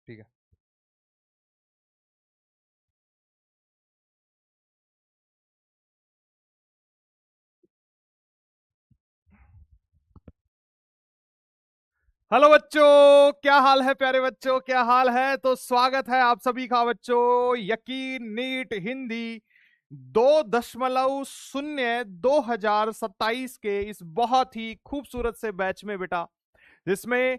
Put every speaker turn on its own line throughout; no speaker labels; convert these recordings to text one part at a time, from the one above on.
ठीक है। हेलो बच्चों, क्या हाल है प्यारे बच्चों, क्या हाल है। तो स्वागत है आप सभी का बच्चों यकीन नीट हिंदी 2.0 2027 के इस बहुत ही खूबसूरत से बैच में बेटा, जिसमें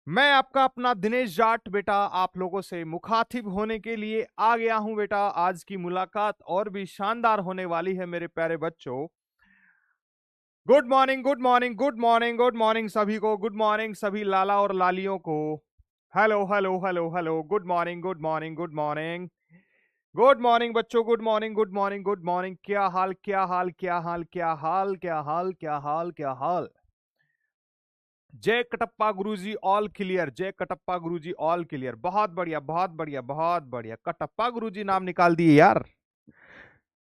मैं आपका अपना दिनेश जाट बेटा आप लोगों से मुखातिब होने के लिए आ गया हूं बेटा। आज की मुलाकात और भी शानदार होने वाली है मेरे प्यारे बच्चों। Good morning, good morning, good morning, good morning सभी को, गुड मॉर्निंग सभी लाला और लालियों को। Hello hello hello hello, good morning, good morning, good morning, good morning बच्चों, good morning, good morning, good morning. क्या हाल, क्या हाल, क्या हाल, क्या हाल, क्या हाल, क्या हाल, क्या हाल। जय कटप्पा गुरुजी ऑल क्लियर, जय कटप्पा गुरुजी ऑल क्लियर। बहुत बढ़िया, बहुत बढ़िया, बहुत बढ़िया। कटप्पा गुरुजी नाम निकाल दिए यार।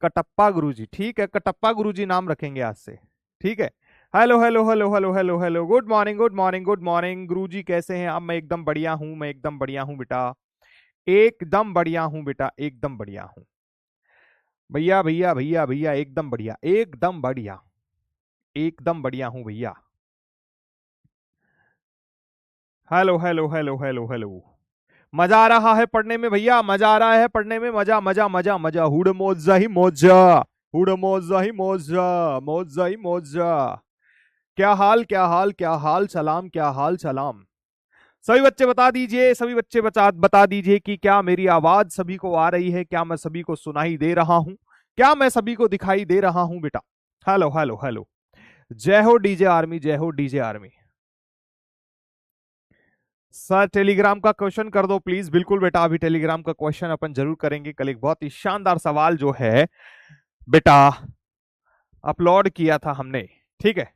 कटप्पा गुरुजी, ठीक है, कटप्पा गुरुजी नाम रखेंगे आज से। ठीक है। Hello hello hello hello hello hello, good morning, good morning, good morning गुरुजी, कैसे हैं आप। मैं एकदम बढ़िया हूं, मैं एकदम बढ़िया हूं बेटा, एकदम बढ़िया हूं बेटा, एकदम बढ़िया हूं। भैया भैया भैया भैया, एकदम बढ़िया, एकदम बढ़िया, एकदम बढ़िया हूं भैया। Hello hello hello hello hello. मजा आ रहा है पढ़ने में भैया, मजा आ रहा है पढ़ने में, मजा मजा मजा मजा, हुड मोजा ही मोजा, हुड मोजा ही मोजा, मोजा ही मोजा। क्या हाल, क्या हाल, क्या हाल सलाम, क्या हाल सलाम। सभी बच्चे बता दीजिए, सभी बच्चे बता दीजिए कि क्या मेरी आवाज सभी को आ रही है, क्या मैं सभी को सुनाई दे रहा हूं, क्या मैं सभी को दिखाई दे रहा हूं बेटा। Hello hello hello. जय हो डीजे आर्मी, जय हो डीजे आर्मी। सर टेलीग्राम का क्वेश्चन कर दो प्लीज। बिल्कुल बेटा, अभी टेलीग्राम का क्वेश्चन अपन जरूर करेंगे। कल एक बहुत ही शानदार सवाल जो है बेटा अपलोड किया था हमने। ठीक है।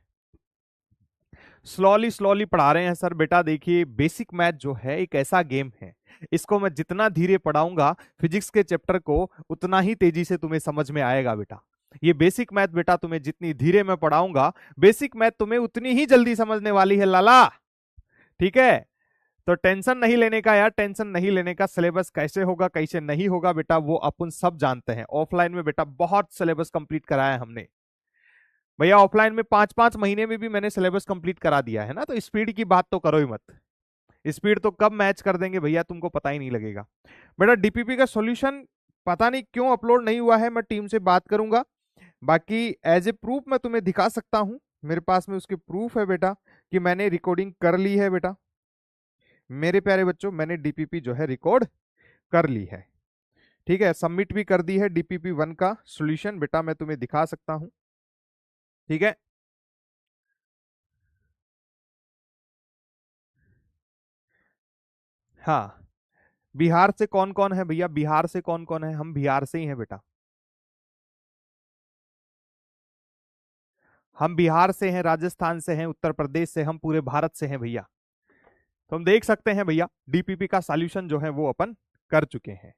स्लोली स्लोली पढ़ा रहे हैं सर। बेटा देखिए, बेसिक मैथ जो है एक ऐसा गेम है, इसको मैं जितना धीरे पढ़ाऊंगा फिजिक्स के चैप्टर को, उतना ही तेजी से तुम्हें समझ में आएगा बेटा। ये बेसिक मैथ बेटा, तुम्हें जितनी धीरे मैं पढ़ाऊंगा, बेसिक मैथ तुम्हें उतनी ही जल्दी समझने वाली है लाला। ठीक है। तो टेंशन नहीं लेने का यार, टेंशन नहीं लेने का। सिलेबस कैसे होगा कैसे नहीं होगा बेटा, वो अपन सब जानते हैं। ऑफलाइन में बेटा बहुत सिलेबस कंप्लीट कराया है हमने भैया। ऑफलाइन में 5-5 महीने में भी मैंने सिलेबस कंप्लीट करा दिया है ना। तो स्पीड की बात तो करो ही मत। स्पीड तो कब मैच कर देंगे भैया, तुमको पता ही नहीं लगेगा। बेटा डीपीपी का सॉल्यूशन पता नहीं क्यों अपलोड नहीं हुआ है, मैं टीम से बात करूंगा। बाकी एज ए प्रूफ मैं तुम्हें दिखा सकता हूं, मेरे पास में उसके प्रूफ है बेटा कि मैंने रिकॉर्डिंग कर ली है बेटा। मेरे प्यारे बच्चों, मैंने डीपीपी जो है रिकॉर्ड कर ली है। ठीक है, सबमिट भी कर दी है डीपीपी 1 का सॉल्यूशन बेटा, मैं तुम्हें दिखा सकता हूं। ठीक है। हाँ। बिहार से कौन कौन है भैया, बिहार से कौन कौन है। हम बिहार से ही हैं बेटा, हम बिहार से हैं, राजस्थान से हैं, उत्तर प्रदेश से, हम पूरे भारत से हैं भैया। तो हम देख सकते हैं भैया, डीपीपी का सॉल्यूशन जो है वो अपन कर चुके हैं।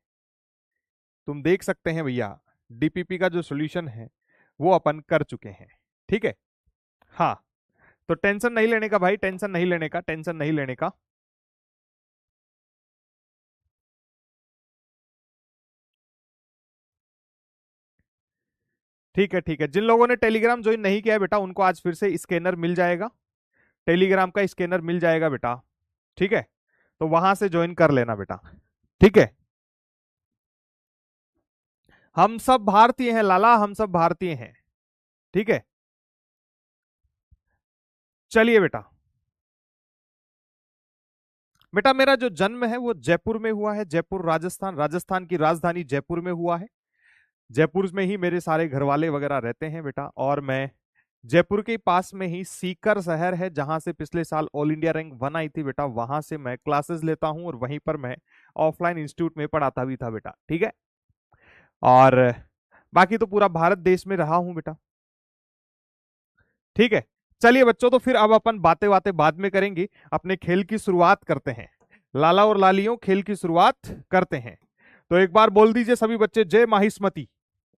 तुम देख सकते हैं भैया, डीपीपी का जो सॉल्यूशन है वो अपन कर चुके हैं। ठीक है। हाँ। तो टेंशन नहीं लेने का भाई, टेंशन नहीं लेने का, टेंशन नहीं लेने का। ठीक है, ठीक है। जिन लोगों ने टेलीग्राम ज्वाइन नहीं किया है बेटा, उनको आज फिर से स्कैनर मिल जाएगा, टेलीग्राम का स्कैनर मिल जाएगा बेटा। ठीक है। तो वहां से ज्वाइन कर लेना बेटा। ठीक है। हम सब भारतीय हैं लाला, हम सब भारतीय हैं। ठीक है। चलिए बेटा, बेटा मेरा जो जन्म है वो जयपुर में हुआ है, जयपुर राजस्थान, राजस्थान की राजधानी जयपुर में हुआ है। जयपुर में ही मेरे सारे घर वाले वगैरह रहते हैं बेटा। और मैं जयपुर के पास में ही सीकर शहर है, जहां से पिछले साल ऑल इंडिया रैंक 1 आई थी बेटा, वहां से मैं क्लासेस लेता हूं और वहीं पर मैं ऑफलाइन इंस्टीट्यूट में पढ़ाता भी था बेटा। ठीक है। और बाकी तो पूरा भारत देश में रहा हूं बेटा। ठीक है। चलिए बच्चों, तो फिर अब अपन बातें बातें बाद में करेंगे, अपने खेल की शुरुआत करते हैं। लाला और लालियों, खेल की शुरुआत करते हैं। तो एक बार बोल दीजिए सभी बच्चे, जय माहिस्मती।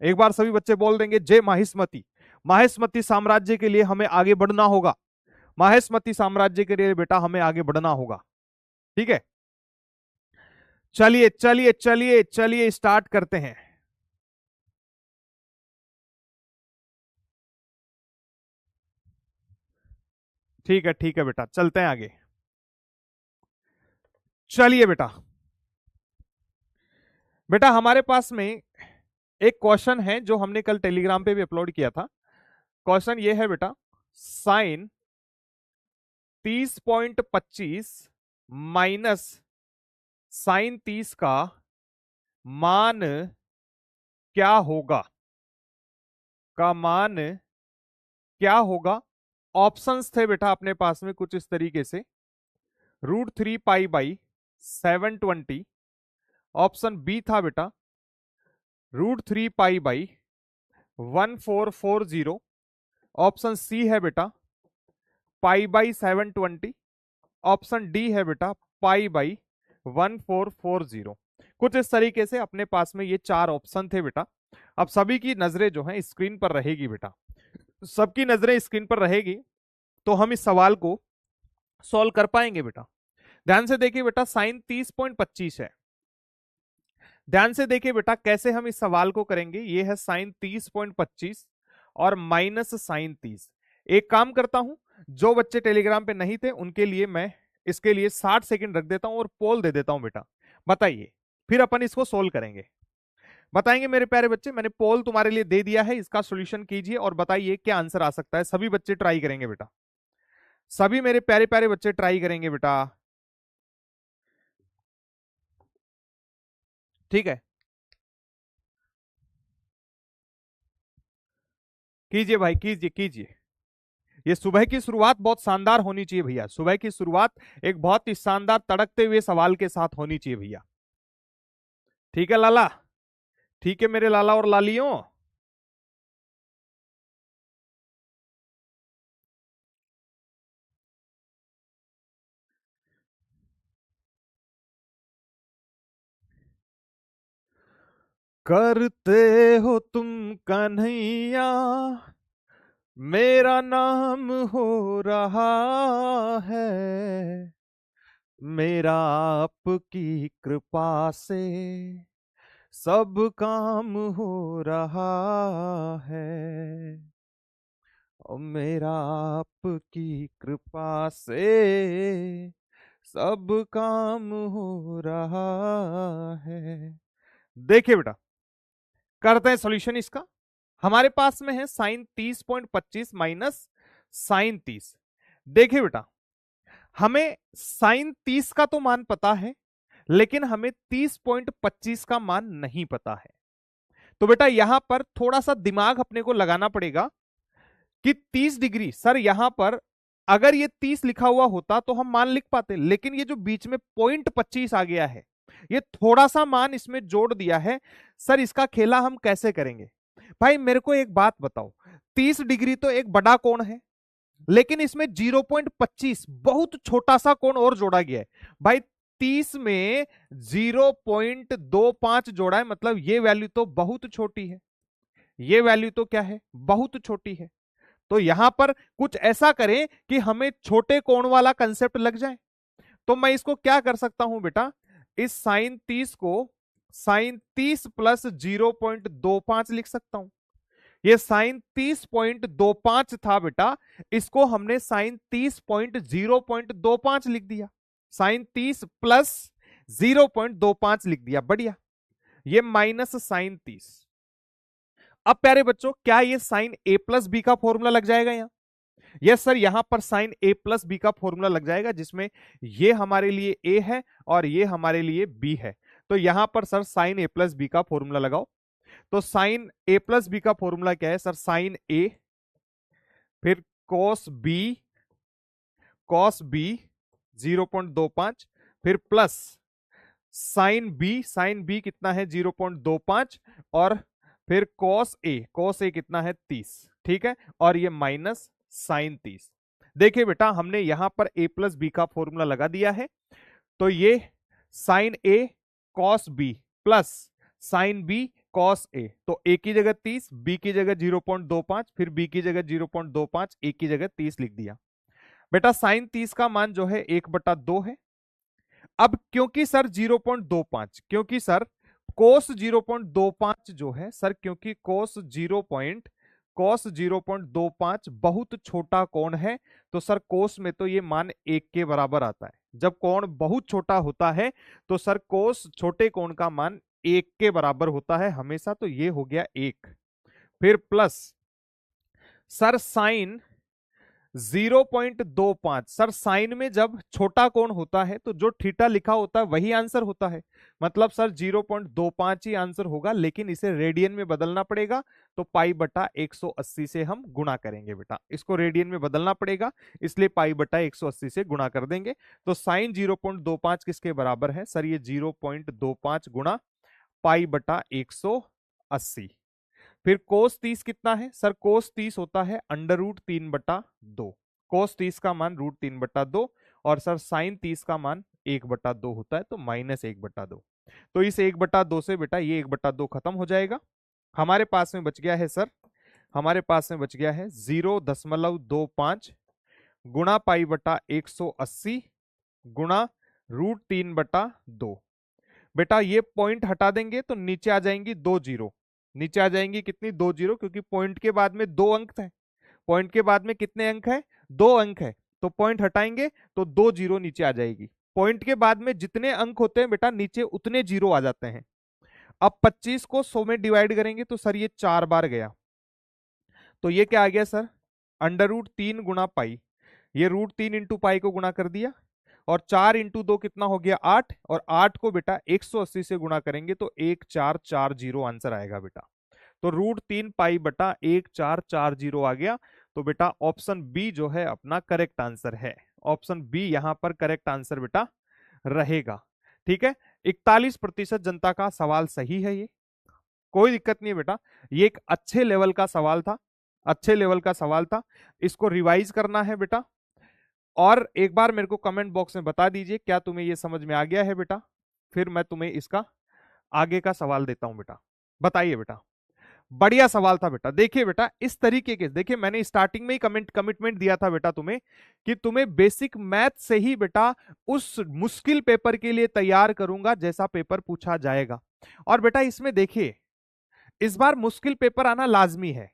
एक बार सभी बच्चे बोल देंगे जय माहिस्मती। माहिस्मती साम्राज्य के लिए हमें आगे बढ़ना होगा, माहिस्मती साम्राज्य के लिए बेटा हमें आगे बढ़ना होगा। ठीक है। चलिए चलिए चलिए चलिए स्टार्ट करते हैं। ठीक है बेटा, चलते हैं आगे। चलिए बेटा, बेटा हमारे पास में एक क्वेश्चन है जो हमने कल टेलीग्राम पे भी अपलोड किया था। क्वेश्चन ये है बेटा, साइन 30.25 माइनस साइन 30 का मान क्या होगा, का मान क्या होगा। ऑप्शंस थे बेटा अपने पास में कुछ इस तरीके से, √3 पाई/720। ऑप्शन बी था बेटा √3 पाई/1440। ऑप्शन सी है बेटा पाई/720। ऑप्शन डी है बेटा पाई/1440। कुछ इस तरीके से अपने पास में ये चार ऑप्शन थे बेटा। अब सभी की नजरें जो हैं स्क्रीन पर रहेगी बेटा, सबकी नजरें स्क्रीन पर रहेगी तो हम इस सवाल को सॉल्व कर पाएंगे बेटा। ध्यान से देखिए बेटा, साइन 30.25 है। ध्यान से देखिए बेटा कैसे हम इस सवाल को करेंगे। ये है साइन 30.25 और माइनस साइन 30। एक काम करता हूं, जो बच्चे टेलीग्राम पे नहीं थे उनके लिए मैं इसके लिए 60 सेकंड रख देता हूं और पोल दे देता हूं बेटा। बताइए, फिर अपन इसको सोल्व करेंगे। बताएंगे मेरे प्यारे बच्चे, मैंने पोल तुम्हारे लिए दे दिया है, इसका सॉल्यूशन कीजिए और बताइए क्या आंसर आ सकता है। सभी बच्चे ट्राई करेंगे बेटा, सभी मेरे प्यारे प्यारे बच्चे ट्राई करेंगे बेटा। ठीक है, कीजिए भाई, कीजिए कीजिए। ये सुबह की शुरुआत बहुत शानदार होनी चाहिए भैया, सुबह की शुरुआत एक बहुत ही शानदार तड़कते हुए सवाल के साथ होनी चाहिए भैया। ठीक है लाला, ठीक है मेरे लाला और लालियों। करते हो तुम कन्हैया, मेरा नाम हो रहा है, मेरा आपकी कृपा से सब काम हो रहा है, और मेरा आपकी कृपा से सब काम हो रहा है। देखिए बेटा, करते हैं सॉल्यूशन इसका। हमारे पास में है साइन 30.25 माइनस साइन 30। देखिए बेटा, हमें साइन 30 का तो मान पता है, लेकिन हमें 30.25 का मान नहीं पता है। तो बेटा यहां पर थोड़ा सा दिमाग अपने को लगाना पड़ेगा कि 30 डिग्री, सर यहां पर अगर ये 30 लिखा हुआ होता तो हम मान लिख पाते, लेकिन ये जो बीच में पॉइंट 25 आ गया है, ये थोड़ा सा मान इसमें जोड़ दिया है। सर इसका खेला हम कैसे करेंगे? भाई मेरे को एक बात बताओ, 30 डिग्री तो एक बड़ा कोण है, लेकिन इसमें 0.25 बहुत छोटा सा कोण और जोड़ा गया है। भाई 30 में 0.25 जोड़ा है, मतलब ये वैल्यू तो बहुत छोटी है, ये वैल्यू तो क्या है, बहुत छोटी है। तो यहां पर कुछ ऐसा करें कि हमें छोटे कोण वाला कंसेप्ट लग जाए। तो मैं इसको क्या कर सकता हूं बेटा, इस साइन 30 को साइन 30 प्लस 0.25 लिख सकता हूं। ये साइन 30.25 था बेटा, इसको हमने साइन 30.025 लिख दिया, साइन 30 प्लस 0.25 लिख दिया। बढ़िया, ये माइनस साइन 30। अब प्यारे बच्चों, क्या ये साइन ए प्लस बी का फॉर्मूला लग जाएगा यहां? यस सर, यहां पर साइन ए प्लस बी का फॉर्मूला लग जाएगा, जिसमें ये हमारे लिए ए है और ये हमारे लिए बी है। तो यहां पर sir sign A plus B का फॉर्मूला लगाओ। तो साइन ए प्लस बी का फॉर्मूला क्या है सर, साइन ए फिर कॉस बी 0.25 फिर प्लस साइन बी कितना है 0.25 और फिर कॉस ए कितना है 30। ठीक है, और ये माइनस साइन 30। देखिए बेटा, हमने यहां पर ए प्लस बी का फॉर्मूला लगा दिया है, तो ये sine A cos B plus sine B cos A, तो ए की जगह 30, बी की जगह 0.25, फिर बी की जगह 0.25, ए की जगह 30 लिख दिया। बेटा साइन 30 का मान जो है 1/2 है, अब क्योंकि सर 0.25, क्योंकि सर कोस 0.25 जो है सर, क्योंकि कोस 0.25 बहुत छोटा कोण है, तो सर कोस में तो ये मान 1 के बराबर आता है। जब कोण बहुत छोटा होता है तो सर कोस छोटे कोण का मान 1 के बराबर होता है हमेशा, तो ये हो गया 1। फिर plus sir sine 0.25, sir sine में जब छोटा कोण होता है तो जो थीटा लिखा होता है वही आंसर होता है, मतलब सर 0.25 ही आंसर होगा, लेकिन इसे रेडियन में बदलना पड़ेगा, तो पाई बटा 180 से हम गुणा करेंगे बेटा, इसको रेडियन में बदलना पड़ेगा, इसलिए पाई बटा 180 से गुणा कर देंगे। तो साइन 0.25 किसके बराबर है सर, ये 0.25 गुणा पाई बटा 180। फिर कोस 30 कितना है सर, कोस 30 होता है √3/2, कोस 30 का मान √3/2, और सर साइन 30 का मान 1/2 होता है, तो -1/2। तो इस 1/2 से बेटा ये 1/2 खत्म हो जाएगा। हमारे पास में बच गया है सर, हमारे पास में बच गया है 0.25 गुणा पाई बटा 180 गुणा √3/2। बेटा ये पॉइंट हटा देंगे तो नीचे आ जाएंगी 2 जीरो, नीचे आ जाएंगी कितनी, 2 जीरो, क्योंकि पॉइंट के बाद में 2 अंक है, पॉइंट के बाद में कितने अंक है, 2 अंक है, तो पॉइंट हटाएंगे तो 2 जीरो नीचे आ जाएगी। पॉइंट के बाद में जितने अंक होते हैं बेटा नीचे उतने जीरो आ जाते हैं। अब 25 को 100 में डिवाइड करेंगे तो सर ये 4 बार गया, तो ये क्या आ गया सर, √3 गुणा पाई, ये √3 इंटू पाई को गुणा कर दिया, और 4 इंटू 2 कितना हो गया 8, और 8 को बेटा 180 से गुणा करेंगे तो 1440 आंसर आएगा बेटा। तो √3 पाई बटा 1440 आ गया। तो बेटा ऑप्शन बी जो है अपना करेक्ट आंसर है, ऑप्शन बी यहां पर करेक्ट आंसर बेटा रहेगा। ठीक है, 41% जनता का सवाल सही है, ये कोई दिक्कत नहीं है बेटा, ये एक अच्छे लेवल का सवाल था, अच्छे लेवल का सवाल था, इसको रिवाइज करना है बेटा। और एक बार मेरे को कमेंट बॉक्स में बता दीजिए क्या तुम्हें ये समझ में आ गया है बेटा, फिर मैं तुम्हें इसका आगे का सवाल देता हूं बेटा। बताइए बेटा, बढ़िया सवाल था बेटा। देखिए बेटा इस तरीके के, देखिए मैंने स्टार्टिंग में ही कमिटमेंट दिया था बेटा तुम्हें कि तुम्हें बेसिक मैथ से ही बेटा उस मुश्किल पेपर के लिए तैयार करूंगा जैसा पेपर पूछा जाएगा। और बेटा इसमें देखिए इस बार मुश्किल पेपर आना लाजमी है,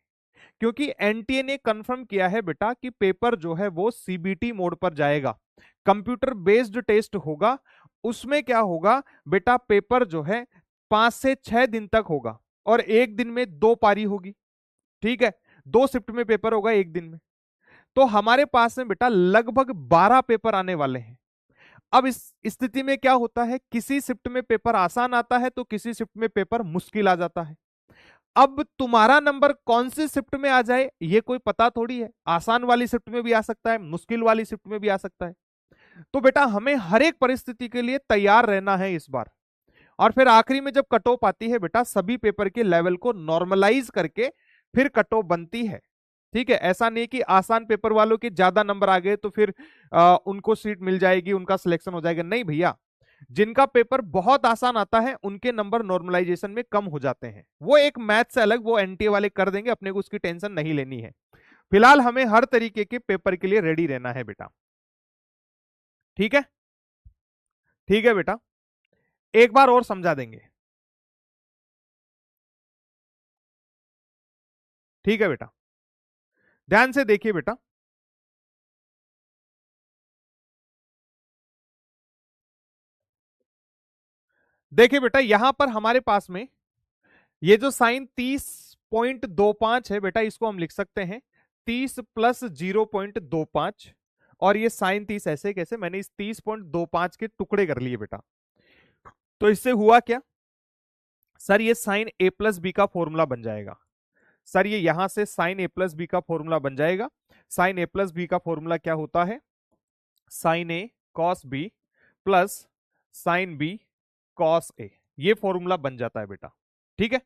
क्योंकि एनटीए ने कंफर्म किया है बेटा कि पेपर जो है वो सीबीटी मोड पर जाएगा, कंप्यूटर बेस्ड टेस्ट होगा। उसमें क्या होगा बेटा, पेपर जो है 5 से 6 दिन तक होगा, और एक दिन में 2 पारी होगी। ठीक है, 2 शिफ्ट में पेपर होगा एक दिन में। तो हमारे पास में बेटा लगभग 12 पेपर आने वाले हैं। अब इस स्थिति में क्या होता है, किसी शिफ्ट में पेपर आसान आता है तो किसी शिफ्ट में पेपर मुश्किल आ जाता है। अब तुम्हारा नंबर कौन सी शिफ्ट में आ जाए ये कोई पता थोड़ी है, आसान वाली शिफ्ट में भी आ सकता है, मुश्किल वाली शिफ्ट में भी आ सकता है। तो बेटा हमें हर एक परिस्थिति के लिए तैयार रहना है इस बार। और फिर आखिरी में जब कट ऑफ आती है बेटा, सभी पेपर के लेवल को नॉर्मलाइज करके फिर कट ऑफ बनती है। ठीक है, ऐसा नहीं कि आसान पेपर वालों के ज्यादा नंबर आ गए तो फिर उनको सीट मिल जाएगी, उनका सिलेक्शन हो जाएगा, नहीं भैया। जिनका पेपर बहुत आसान आता है उनके नंबर नॉर्मलाइजेशन में कम हो जाते हैं, वो एक मैथ से अलग, वो एनटीए वाले कर देंगे, अपने को उसकी टेंशन नहीं लेनी है। फिलहाल हमें हर तरीके के पेपर के लिए रेडी रहना है बेटा। ठीक है, ठीक है बेटा, एक बार और समझा देंगे। ठीक है बेटा, ध्यान से देखिए बेटा, देखिए बेटा यहां पर हमारे पास में ये जो साइन 30.25 है बेटा, इसको हम लिख सकते हैं 30 प्लस 0.25, और ये साइन 30 ऐसे कैसे, मैंने इस 30.25 के टुकड़े कर लिए बेटा। तो इससे हुआ क्या सर, ये साइन ए प्लस बी का फॉर्मूला बन जाएगा। सर ये यहां से साइन ए प्लस बी का फॉर्मूला बन जाएगा। साइन ए प्लस बी का फॉर्मूला क्या होता है, sine A cos B plus sine B cos A, ये फॉर्मूला बन जाता है बेटा। ठीक है,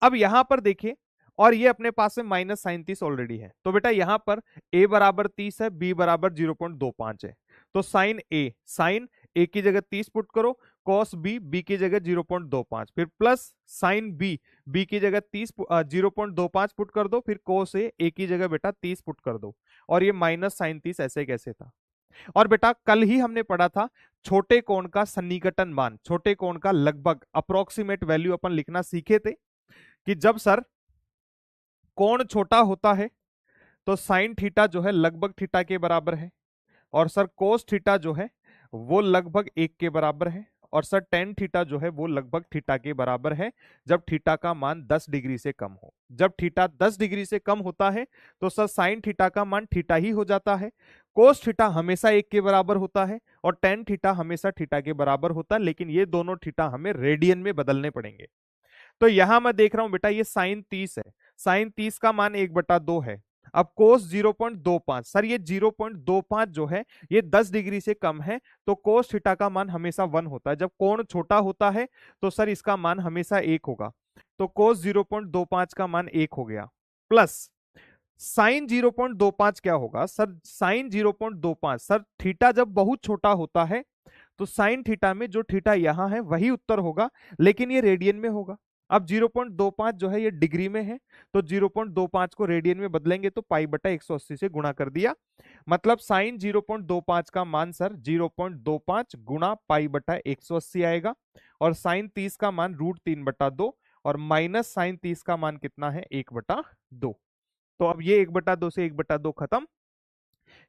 अब यहां पर देखिए, और ये अपने पास में -30 ऑलरेडी है, तो बेटा यहां पर a बराबर 30 है, b बराबर 0.25 है, तो साइन ए की जगह 30 पुट करो, कॉस बी की जगह 0.25, फिर प्लस साइन बी की जगह 0.25 पुट कर दो, फिर कोस ए की जगह बेटा 30 पुट कर दो, और ये -30 ऐसे कैसे था। और बेटा कल ही हमने पढ़ा था छोटे कोण का सन्निकटन मान, छोटे कोण का लगभग अप्रोक्सीमेट वैल्यू अपन लिखना सीखे थे कि जब सर कोण छोटा होता है तो साइन थीटा जो है लगभग थीटा के बराबर है, और सर कोस थीटा जो है वो लगभग 1 के बराबर है, और सर टेन थीटा जो है वो लगभग थीटा के बराबर है जब थीटा का मान 10 डिग्री से कम हो। जब थीटा 10 डिग्री से कम होता है तो सर साइन थीटा का मान थीटा ही हो जाता है, कोस थीटा हमेशा 1 के बराबर होता है, और टेन थीटा हमेशा थीटा के बराबर होता है, लेकिन ये दोनों थीटा हमें रेडियन में बदलने पड़ेंगे। तो यहां मैं देख रहा हूं बेटा ये साइन 30 है, साइन 30 का मान 1/2 है। अब कोस 0.25, सर ये 0.25 जो है ये 10 डिग्री से कम है, तो कोस थीटा का मान हमेशा 1 होता है। जब कोण छोटा होता है तो सर इसका मान हमेशा 1 होगा, तो कोस 0.25 का मान 1 हो गया, प्लस साइन 0.25 क्या होगा सर, साइन 0.25, सर थीटा जब बहुत छोटा होता है तो साइन थीटा में जो थीटा यहां है वही उत्तर होगा, लेकिन ये रेडियन में होगा। अब 0.25 जो है ये डिग्री में है, तो 0.25 को रेडियन में बदलेंगे तो पाई बटा 180 से गुणा कर दिया, मतलब साइन 0.25 का मान सर 0.25 गुणा पाई बटा 180 आएगा, और साइन 30 का मान √3/2, और माइनस साइन 30 का मान कितना है 1/2। तो अब ये 1/2 से 1/2 खत्म,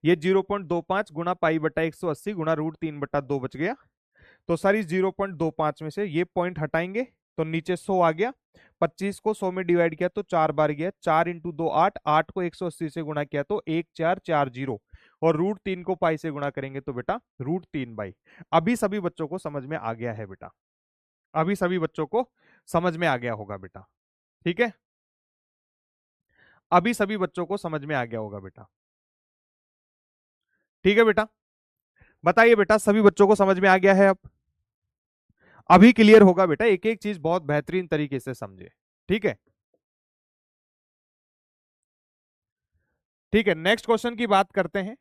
ये 0.25 गुणा पाई बटा 180 गुणा √3/2 बच गया। तो सर इस 0.25 में से ये पॉइंट हटाएंगे तो नीचे 100 आ गया, 25 को 100 में डिवाइड किया तो 4 बार गया, 4 × 2 8, 8 को 180 से गुणा किया तो 1440, और √3 को पाई से गुणा करेंगे तो बेटा √3/। अभी सभी बच्चों को समझ में आ गया है बेटा, अभी सभी बच्चों को समझ में आ गया होगा बेटा, ठीक है, अभी सभी बच्चों को समझ में आ गया होगा बेटा, ठीक है बेटा। बताइए बेटा सभी बच्चों को समझ में आ गया है, अब अभी क्लियर होगा बेटा, एक एक चीज बहुत बेहतरीन तरीके से समझे, ठीक है, ठीक है। नेक्स्ट क्वेश्चन की बात करते हैं।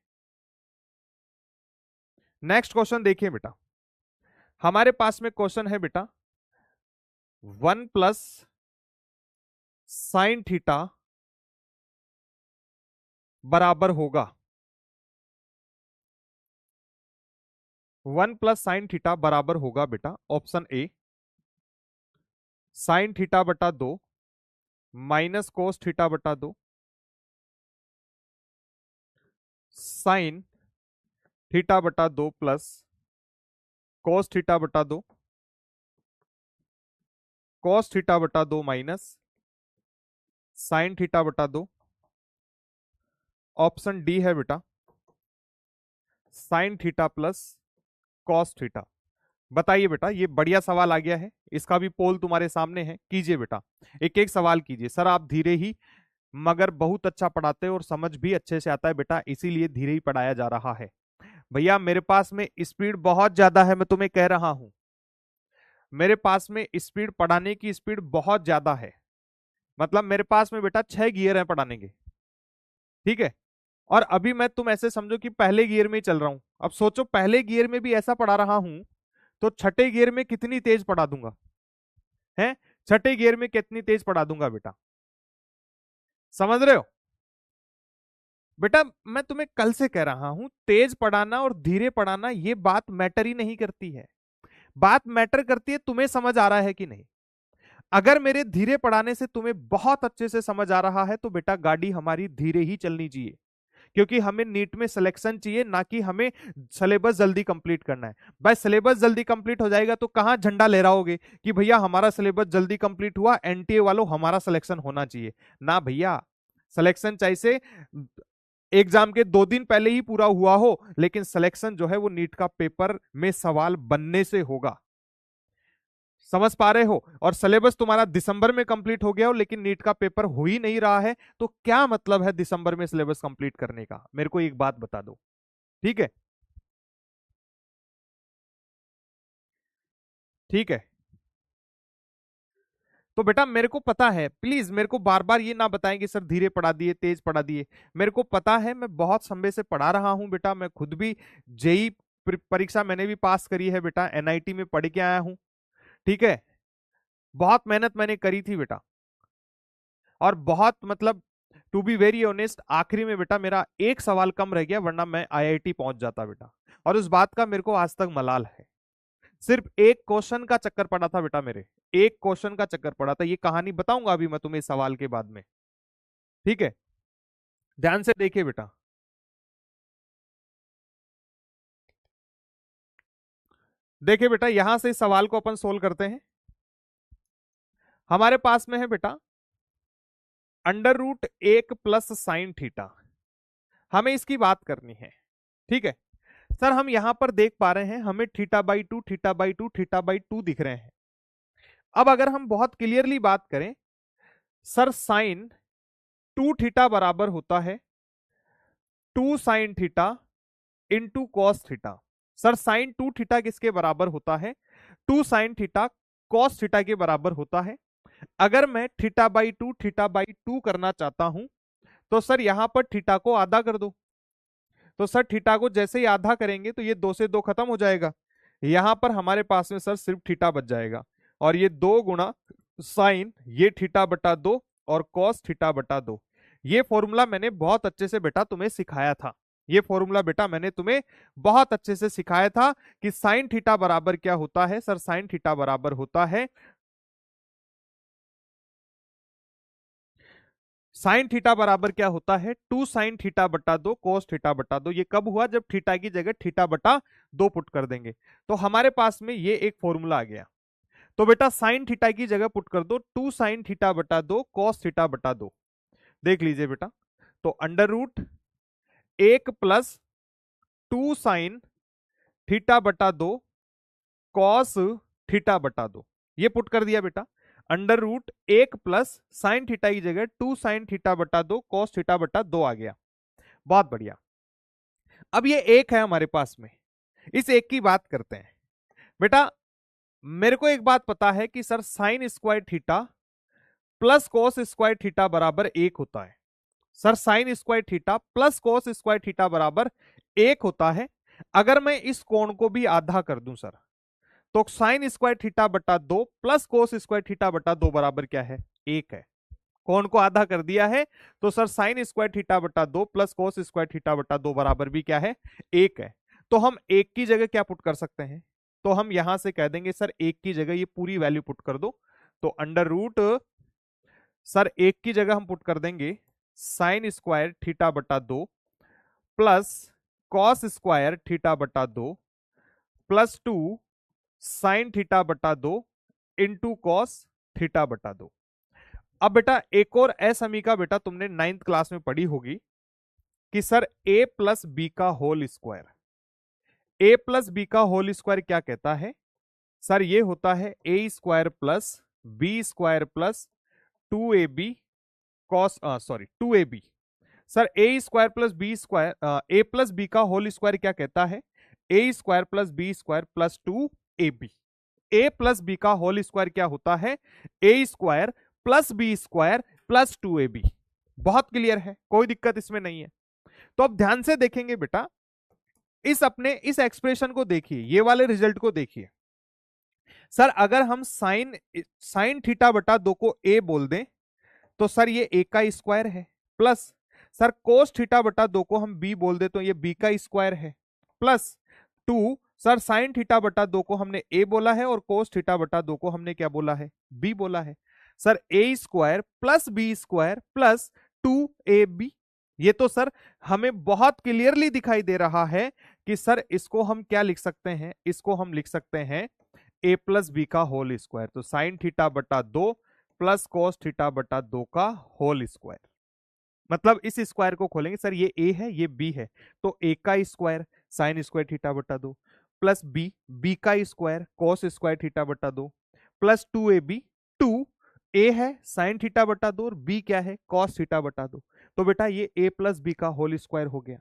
नेक्स्ट क्वेश्चन देखिए बेटा, हमारे पास में क्वेश्चन है बेटा 1 प्लस साइन थीटा बराबर होगा, 1 प्लस साइन थीटा बराबर होगा बेटा, ऑप्शन ए साइन थीटा बटा 2 माइनस कोस थीटा बटा 2 साइन थीटा बटा 2 प्लस कोस थीटा बटा 2 कॉस थीटा बटा 2 माइनस साइन थीटा बटा 2। ऑप्शन डी है बेटा sine theta plus cos theta. बताइए बेटा, ये बढ़िया सवाल आ गया है, इसका भी पोल तुम्हारे सामने है, कीजिए बेटा, एक एक सवाल कीजिए। सर आप धीरे ही मगर बहुत अच्छा पढ़ाते हो और समझ भी अच्छे से आता है बेटा, इसीलिए धीरे ही पढ़ाया जा रहा है। भैया मेरे पास में स्पीड बहुत ज्यादा है, मैं तुम्हें कह रहा हूं, मेरे पास में स्पीड, पढ़ाने की स्पीड बहुत ज्यादा है, मतलब मेरे पास में बेटा 6 गियर है पढ़ाने के, ठीक है। और अभी मैं, तुम ऐसे समझो कि पहले गियर में ही चल रहा हूं, अब सोचो पहले गियर में भी ऐसा पढ़ा रहा हूं तो छठे गियर में कितनी तेज पढ़ा दूंगा, है छठे गियर में कितनी तेज पढ़ा दूंगा बेटा, समझ रहे हो बेटा। मैं तुम्हें कल से कह रहा हूं तेज पढ़ाना और धीरे पढ़ाना ये बात मैटर ही नहीं करती है, बात मैटर करती है तुम्हें समझ आ रहा है कि नहीं। अगर मेरे धीरे पढ़ाने से तुम्हें बहुत अच्छे से समझ आ रहा है तो बेटा गाड़ी हमारी धीरे ही चलनी चाहिए, क्योंकि हमें नीट में सिलेक्शन चाहिए, ना कि हमें सिलेबस जल्दी कंप्लीट करना है। भाई सिलेबस जल्दी कंप्लीट हो जाएगा तो कहां झंडा लहराओगे कि भैया हमारा सिलेबस जल्दी कंप्लीट हुआ, एनटीए वालों हमारा सिलेक्शन होना चाहिए, ना भैया। सिलेक्शन चाहिए एग्जाम के 2 दिन पहले ही पूरा हुआ हो, लेकिन सिलेक्शन जो है वो नीट का पेपर में सवाल बनने से होगा, समझ पा रहे हो। और सिलेबस तुम्हारा दिसंबर में कंप्लीट हो गया हो लेकिन नीट का पेपर हो ही नहीं रहा है, तो क्या मतलब है दिसंबर में सिलेबस कंप्लीट करने का, मेरे को एक बात बता दो, ठीक है, ठीक है। तो बेटा मेरे को पता है, प्लीज मेरे को बार बार ये ना बताएं कि सर धीरे पढ़ा दिए तेज पढ़ा दिए, मेरे को पता है, मैं बहुत समय से पढ़ा रहा हूं बेटा, मैं खुद भी जेई परीक्षा मैंने भी पास करी है बेटा, एनआईटी में पढ़ के आया हूं, ठीक है, बहुत मेहनत मैंने करी थी बेटा, और बहुत मतलब टू बी वेरी ऑनेस्ट आखिरी में बेटा मेरा एक सवाल कम रह गया, वरना मैं आईआईटी पहुंच जाता बेटा, और उस बात का मेरे को आज तक मलाल है। सिर्फ एक क्वेश्चन का चक्कर पड़ा था बेटा मेरे, एक क्वेश्चन का चक्कर पड़ा था। ये कहानी बताऊंगा अभी मैं तुम्हें इस सवाल के बाद में, ठीक है? ध्यान से देखिए बेटा, देखिए बेटा यहां से इस सवाल को अपन सोल्व करते हैं। हमारे पास में है बेटा under root 1 plus sine theta, हमें इसकी बात करनी है, ठीक है? सर हम यहां पर देख पा रहे हैं हमें theta by two, theta by two, theta by two दिख रहे हैं। अब अगर हम बहुत क्लियरली बात करें, सर साइन टू थीटा बराबर होता है two sine theta into cos theta. Sir sine two theta किसके बराबर होता है? Two sine theta cos theta के बराबर होता है। अगर मैं थीटा बाई टू करना चाहता हूं तो सर यहां पर थीटा को आधा कर दो। तो सर थीटा को जैसे ही आधा करेंगे तो ये दो से दो खत्म हो जाएगा, यहां पर हमारे पास में सर सिर्फ थीटा बच जाएगा, और ये दो गुणा साइन ये थीटा बटा दो और कॉस थीटा बटा दो। ये फॉर्मूला मैंने बहुत अच्छे से बेटा तुम्हें सिखाया था, ये फॉर्मूला बेटा मैंने तुम्हें बहुत अच्छे से सिखाया था कि साइन थीटा बराबर क्या होता है। सर साइन थीटा बराबर होता है, साइन थीटा बराबर क्या होता है? टू साइन थीटा बटा दो कोस थीटा बटा दो। ये कब हुआ? जब थीटा की जगह थीटा बटा दो पुट कर देंगे, तो हमारे पास में ये एक फॉर्मूला आ गया। तो बेटा साइन थीटा की जगह पुट कर दो टू साइन थीटा बटा दो कॉस थीटा बटा दो। देख लीजिए बेटा, तो under root 1 plus two sine theta बटा दो कॉस थीटा बटा दो, ये पुट कर दिया बेटा। Under root 1 plus sine theta की जगह टू साइन थीटा बटा दो कॉस थीटा बटा दो आ गया। बहुत बढ़िया। अब ये एक है हमारे पास में, इस एक की बात करते हैं बेटा। मेरे को एक बात पता है कि sir sine square theta plus cos square theta बराबर एक होता है। Sir sine square theta plus cos square theta बराबर एक होता है। अगर मैं इस कोण को भी आधा कर दूं सर, तो साइन स्क्वायर थीटा बटा दो प्लस कोस स्क्वायर थीटा बटा दो बराबर क्या है? एक है। कोण को आधा कर दिया है तो सर साइन स्क्वायर थीटा बटा दो प्लस कोस स्क्वायर थीटा बटा दो बराबर भी क्या है? एक है। तो हम एक की जगह क्या पुट कर सकते हैं? तो हम यहां से कह देंगे सर एक की जगह ये पूरी वैल्यू पुट कर दो। तो अंडर रूट सर एक की जगह हम पुट कर देंगे साइन स्क्वायर थीटा बटा दो प्लस कॉस स्क्वायर थीटा बटा दो प्लस टू साइन थीटा बटा दो इंटू कॉस थीटा बटा दो। अब बेटा एक और असमीका बेटा तुमने 9th क्लास में पढ़ी होगी कि सर a प्लस बी का whole square, a plus B का होल स्क्वायर क्या कहता है? सर ये होता है a square plus B square plus two A B cos sorry two A B. Sir A square plus B square, A plus B का whole square क्या कहता है? A square plus B square plus two A B. A plus B का whole square क्या होता है? A square plus B square plus two A B. बहुत clear है, कोई दिक्कत इसमें नहीं है। तो अब ध्यान से देखेंगे बेटा, इस एक्सप्रेशन को देखिए, ये वाले रिजल्ट को देखिए। सर अगर हम साइन साइन थीटा बटा दो को ए बोल दें तो सर ये ए का स्क्वायर है, प्लस सर कोस थीटा बटा दो को हम बी बोल दे तो ये बी का स्क्वायर है, plus two sir sign theta बटा दो को हमने ए बोला है और कोस थीटा बटा दो को हमने क्या बोला है? बी बोला है। Sir A square plus B square plus two A B. ये तो सर हमें बहुत क्लियरली दिखाई दे रहा है कि सर इसको हम क्या लिख सकते हैं? इसको हम लिख सकते हैं ए प्लस बी का होल स्क्वायर। तो साइन थीटा बटा दो प्लस कोस थीटा बटा दो का होल स्क्वायर। मतलब इस स्क्वायर को खोलेंगे, सर ये ए है ये बी है, तो ए का स्क्वायर साइन स्क्वायर थीटा बटा दो प्लस बी, बी का स्क्वायर कोस स्क्वायर थीटा बटा दो plus two A B. Two A है साइन थीटा बटा दो और बी क्या है? कॉस थीटा बटा दो। तो बेटा ये ए प्लस बी का होल स्क्वायर हो गया।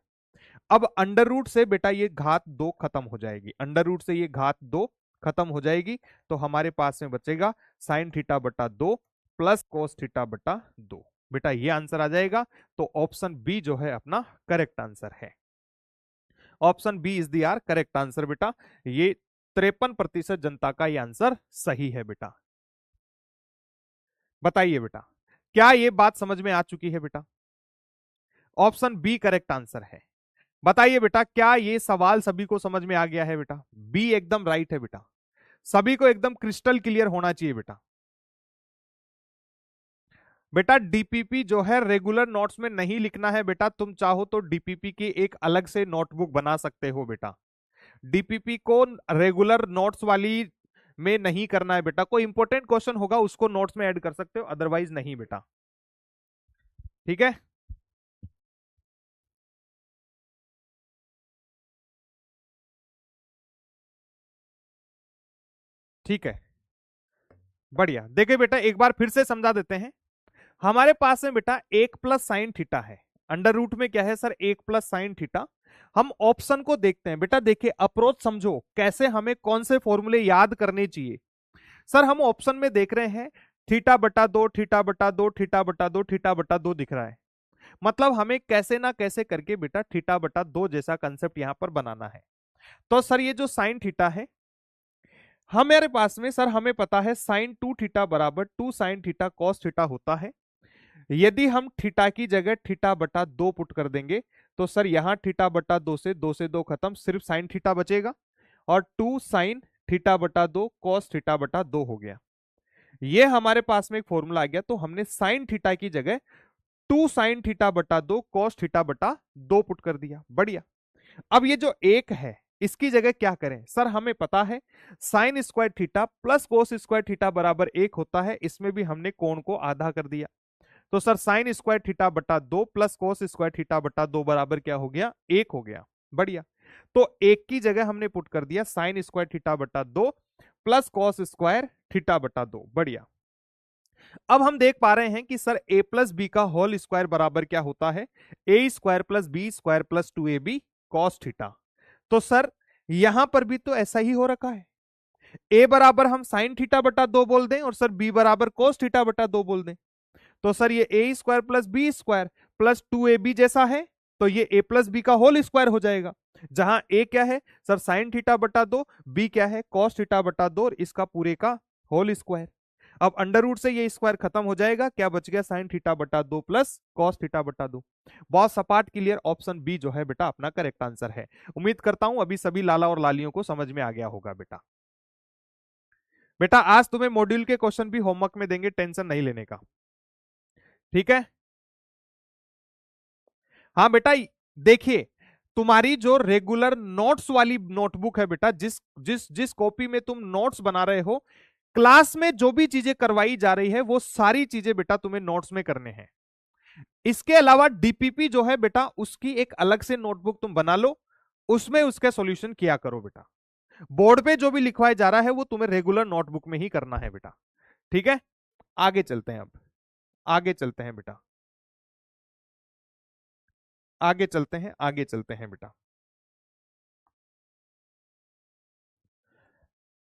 अब अंडर रूट से बेटा ये घात दो खत्म हो जाएगी, अंडर रूट से ये घात दो खत्म हो जाएगी, तो हमारे पास में बचेगा साइन थीटा बटा दो प्लस कोस थीटा बटा दो। बेटा ये आंसर आ जाएगा। तो ऑप्शन बी जो है अपना करेक्ट आंसर है। Option B is the R correct answer बेटा। ये 53% जनता का ये आंसर सही है बेटा। बताइए बेटा, क्या ये बात समझ में आ चुकी है बेटा? ऑप्शन बी करेक्ट आंसर है। बताइए बेटा, क्या ये सवाल सभी को समझ में आ गया है बेटा? बी एकदम राइट है बेटा, सभी को एकदम क्रिस्टल क्लियर होना चाहिए बेटा। बेटा डीपीपी जो है रेगुलर नोट्स में नहीं लिखना है बेटा, तुम चाहो तो डीपीपी की एक अलग से नोटबुक बना सकते हो बेटा। डीपीपी को रेगुलर नोट्स वाली में नहीं करना है बेटा, कोई इंपॉर्टेंट क्वेश्चन होगा उसको नोट्स में ऐड कर सकते हो, अदरवाइज नहीं बेटा। ठीक है, ठीक है, बढ़िया। देखिए बेटा एक बार फिर से समझा देते हैं। हमारे पास में बेटा 1 + sin थीटा है, अंडर रूट में क्या है सर 1 + sin थीटा। हम ऑप्शन को देखते हैं बेटा, देखिए अप्रोच समझो कैसे हमें कौन से फॉर्मूले याद करने चाहिए। सर हम ऑप्शन में देख रहे हैं θ/2 θ/2 θ/2 θ/2 दिख रहा है, मतलब हमें कैसे ना कैसे करके बेटा θ/2 जैसा कंसेप्ट यहां पर बनाना है। तो सर ये जो साइन थीटा है हमारे पास में, सर हमें पता है sin2θ बराबर 2sin θ cos थीटा होता है। यदि हम थीटा की जगह θ/2 पुट कर देंगे तो सर यहां θ/2 से 2 खत्म, सिर्फ साइन थीटा बचेगा और 2sin θ/2 cos θ/2 हो गया। ये हमारे पास में एक फॉर्मूला आ गया, तो हमने साइन थीटा की जगह 2sin θ/2 cos θ/2 पुट कर दिया। बढ़िया। अब ये जो एक है इसकी जगह क्या करें? सर हमें पता है sine square theta plus cos square theta बराबर 1 होता है, इसमें भी हमने कोण को आधा कर दिया। तो sir sine square θ/2 plus cos square θ/2 बराबर क्या हो गया? 1 हो गया। बढ़िया। तो एक की जगह हमने पुट कर दिया sine square θ/2 plus cos square θ/2। बढ़िया। अब हम देख पा रहे हैं कि सर a प्लस बी का होल स्क्वायर बराबर क्या होता है? a² + b² + 2ab cos theta. तो सर यहां पर भी तो ऐसा ही हो रखा है, a बराबर हम साइन θ/2 बोल दें और सर b बराबर cos θ/2 बोल दें, तो सर ये a² + b² + 2ab जैसा है, तो ये a + b का होल स्क्वायर हो जाएगा, जहां a क्या है सर साइन θ/2, b क्या है cos θ/2 और इसका पूरे का होल स्क्वायर। अब अंडर रूट से ये स्क्वायर खत्म हो जाएगा, क्या बच गया? Sine θ/2 plus cos θ/2। बहुत सपाट क्लियर, ऑप्शन बी जो है बेटा अपना करेक्ट आंसर है। उम्मीद करता हूं अभी सभी लाला और लालियों को समझ में आ गया होगा बेटा। बेटा आज तुम्हें मॉड्यूल के क्वेश्चन भी होमवर्क में देंगे, टेंशन नहीं लेने का, ठीक है? हाँ बेटा देखिए, तुम्हारी जो रेगुलर नोट्स वाली नोटबुक है बेटा, जिस जिस जिस कॉपी में तुम नोट्स बना रहे हो, क्लास में जो भी चीजें करवाई जा रही है वो सारी चीजें बेटा तुम्हें नोट्स में करने हैं। इसके अलावा डीपीपी जो है बेटा उसकी एक अलग से नोटबुक तुम बना लो, उसमें उसका सॉल्यूशन किया करो बेटा। बोर्ड पे जो भी लिखवाया जा रहा है वो तुम्हें रेगुलर नोटबुक में ही करना है बेटा, ठीक है? आगे चलते हैं, अब आगे चलते हैं बेटा, आगे चलते हैं, आगे चलते हैं बेटा,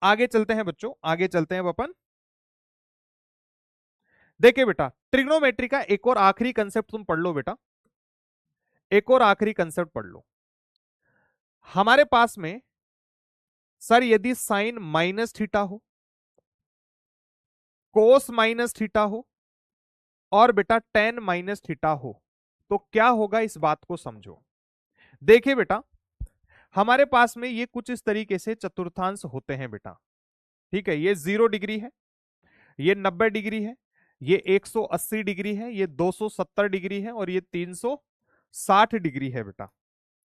आगे चलते हैं बच्चों, आगे चलते हैं अपन। देखिए बेटा ट्रिग्नोमेट्री का एक और आखिरी कंसेप्ट तुम पढ़ लो बेटा, एक और आखिरी कंसेप्ट पढ़ लो। हमारे पास में सर यदि साइन -θ हो, कोस -θ हो और बेटा टेन -θ हो, तो क्या होगा इस बात को समझो। देखिए बेटा हमारे पास में ये कुछ इस तरीके से चतुर्थांश होते हैं बेटा, ठीक है? ये 0 डिग्री है, ये 90 डिग्री है, ये 180 डिग्री है, ये 270 डिग्री है और ये 360 डिग्री है बेटा,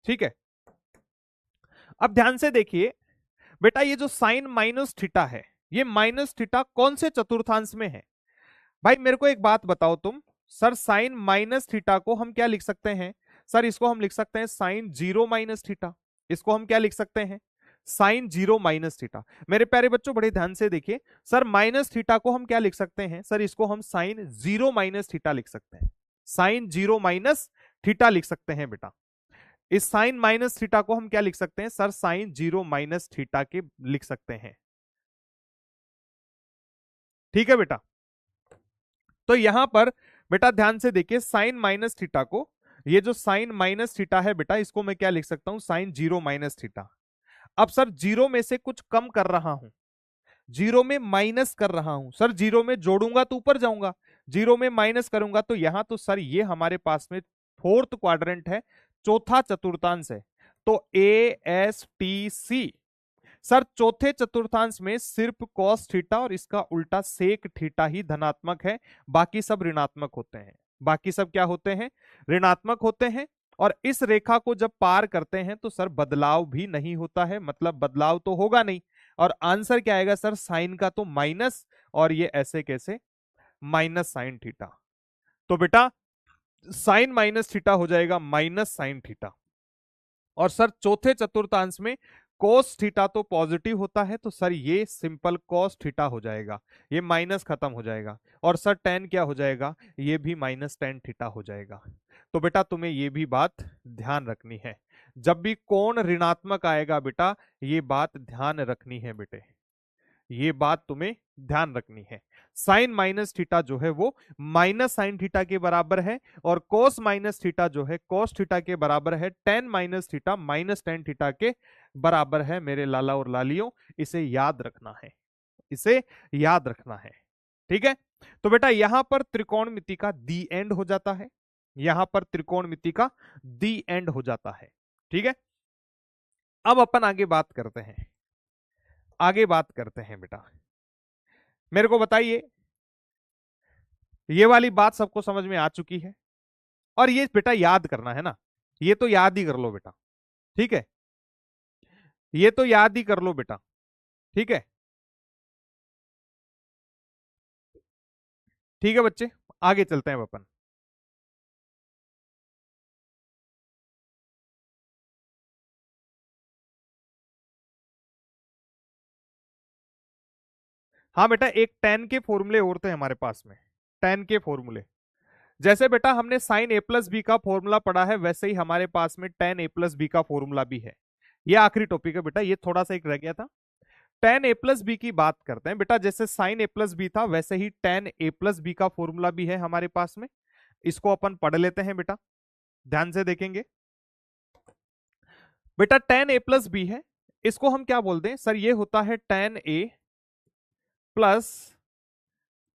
ठीक है? अब ध्यान से देखिए बेटा, ये जो साइन -θ है, ये -θ कौन से चतुर्थांश में है? भाई मेरे को एक बात बताओ तुम, सर साइन -θ को हम क्या लिख सकते हैं? सर इसको हम लिख सकते हैं साइन 0 -θ। इसको हम क्या लिख सकते हैं? साइन 0 -θ। मेरे प्यारे बच्चों बड़े ध्यान से देखिए, सर -θ को हम क्या लिख सकते हैं? सर इसको हम साइन 0 -θ लिख सकते हैं, साइन 0 -θ लिख सकते हैं बेटा। इस साइन -θ को हम क्या लिख सकते हैं? सर साइन 0 -θ के लिख सकते हैं, ठीक है बेटा? तो यहां पर बेटा ध्यान से देखिए, साइन -θ को, ये जो साइन -θ है बेटा, इसको मैं क्या लिख सकता हूं? साइन 0 -θ। अब सर जीरो में से कुछ कम कर रहा हूं, जीरो में माइनस कर रहा हूं, सर जीरो में जोड़ूंगा तो ऊपर जाऊंगा, जीरो में माइनस करूंगा तो यहां, तो सर ये हमारे पास में फोर्थ क्वाड्रेंट है, चौथा चतुर्थांश है। तो ASTC। सर चौथे चतुर्थांश में सिर्फ कॉस थीटा और इसका उल्टा सेक थीटा ही धनात्मक है, बाकी सब ऋणात्मक होते हैं। बाकी सब क्या होते हैं? ऋणात्मक होते हैं। और इस रेखा को जब पार करते हैं तो सर बदलाव भी नहीं होता है, मतलब बदलाव तो होगा नहीं। और आंसर क्या आएगा सर? साइन का तो माइनस, और ये ऐसे कैसे? Minus sine theta. तो बेटा साइन माइनस थीटा हो जाएगा माइनस साइन थीटा। और सर चौथे चतुर्थांश में कोस थीटा तो पॉजिटिव होता है, तो सर ये सिंपल कोस थीटा हो जाएगा, ये माइनस खत्म हो जाएगा। और सर टेन क्या हो जाएगा? ये भी माइनस टेन थीटा हो जाएगा। तो बेटा तुम्हें ये भी बात ध्यान रखनी है, जब भी कोण ऋणात्मक आएगा बेटा, ये बात ध्यान रखनी है बेटे, ये बात तुम्हें ध्यान रखनी है। साइन माइनस थीटा जो है वो माइनस साइन थीटा के बराबर है, और कोस माइनस थीटा जो है कोस थीटा के बराबर है, ten minus theta minus tan theta के बराबर है मेरे लाला और लालियों। इसे याद रखना है, इसे याद रखना है। ठीक है, तो बेटा यहां पर त्रिकोणमिति का दी एंड हो जाता है, यहां पर त्रिकोणमिति का दी एंड हो जाता है। ठीक है, अब अपन आगे बात करते हैं, आगे बात करते हैं बेटा। मेरे को बताइए, ये वाली बात सबको समझ में आ चुकी है, और ये बेटा याद करना है ना, ये तो याद ही कर लो बेटा। ठीक है, ये तो याद ही कर लो बेटा। ठीक है, ठीक है बच्चे, आगे चलते हैं अपन। हाँ बेटा, एक टेन के फॉर्मूले और थे हमारे पास में, टेन के फॉर्मूले। जैसे बेटा हमने साइन ए प्लस बी का फॉर्मूला पढ़ा है, वैसे ही हमारे पास में टेन ए प्लस बी का फॉर्मूला भी है। ये आखिरी टॉपिक है बेटा, ये थोड़ा सा एक रह गया था। टेन ए प्लस बी की बात करते हैं बेटा, जैसे साइन ए प्लस बी था वैसे ही टेन ए प्लस बी का फॉर्मूला भी है हमारे पास में। इसको अपन पढ़ लेते हैं बेटा, ध्यान से देखेंगे। बेटा टेन ए प्लस बी है, इसको हम क्या बोलते हैं सर? ये होता है टेन ए प्लस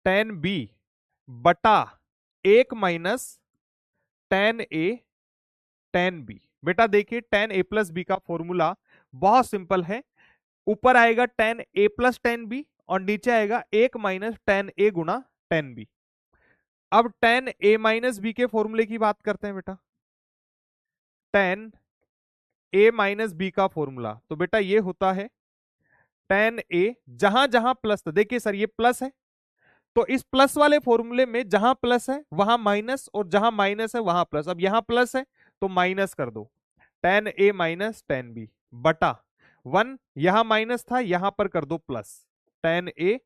टेन बी बटा एक माइनस टेन ए टेन बी। बेटा देखिए टेन ए प्लस बी का फॉर्मूला बहुत सिंपल है, ऊपर आएगा टेन ए प्लस टेन बी और नीचे आएगा एक माइनस टेन ए गुना टेन बी। अब टेन ए माइनस बी के फॉर्मूले की बात करते हैं बेटा, टेन ए माइनस बी का फॉर्मूला, तो बेटा ये होता है टेन ए, जहां जहां प्लस था, देखिए सर ये प्लस है, तो इस प्लस वाले फॉर्मूले में जहां प्लस है वहां माइनस, और जहां माइनस है वहां प्लस। अब यहां प्लस है तो माइनस कर दो, टेन ए माइनस टेन बी बटा वन, यहां माइनस था यहां पर कर दो प्लस, टेन ए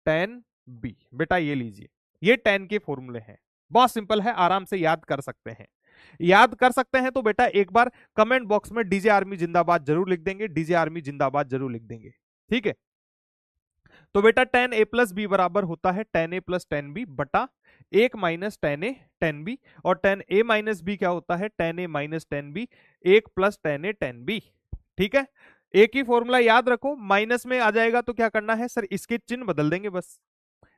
टेन बी। बेटा ये लीजिए, ये टेन के फॉर्मूले हैं, बहुत सिंपल है, आराम से याद कर सकते हैं। याद कर सकते हैं तो बेटा एक बार कमेंट बॉक्स में डीजे आर्मी जिंदाबाद जरूर लिख देंगे, डीजे आर्मी जिंदाबाद जरूर लिख देंगे। ठीक है, तो बेटा टेन ए प्लस बी बराबर होता है टेन ए प्लस टेन बी बटा एक माइनस टेन ए टेन बी, और टेन ए माइनस बी क्या होता है? टेन ए माइनस टेन बी, एक प्लस टेन ए टेन बी। ठीक है, एक ही फॉर्मूला याद रखो, माइनस में आ जाएगा तो क्या करना है सर? इसके चिन्ह बदल देंगे बस,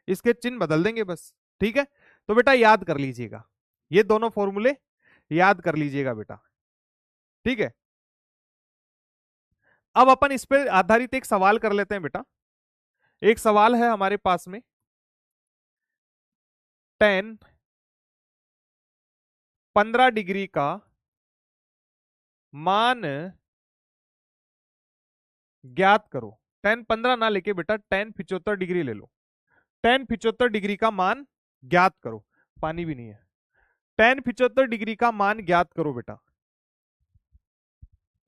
इसके चिन्ह बदल देंगे बस। ठीक है, तो बेटा याद कर लीजिएगा, ये दोनों फॉर्मूले याद कर लीजिएगा बेटा। ठीक है, अब अपन इस पे आधारित एक सवाल कर लेते हैं बेटा। एक सवाल है हमारे पास में, टेन 15 डिग्री का मान ज्ञात करो। टेन 15 ना लेके बेटा टेन 75 डिग्री ले लो, टेन 75 डिग्री का मान ज्ञात करो। पानी भी नहीं है, टेन 75 डिग्री का मान ज्ञात करो बेटा,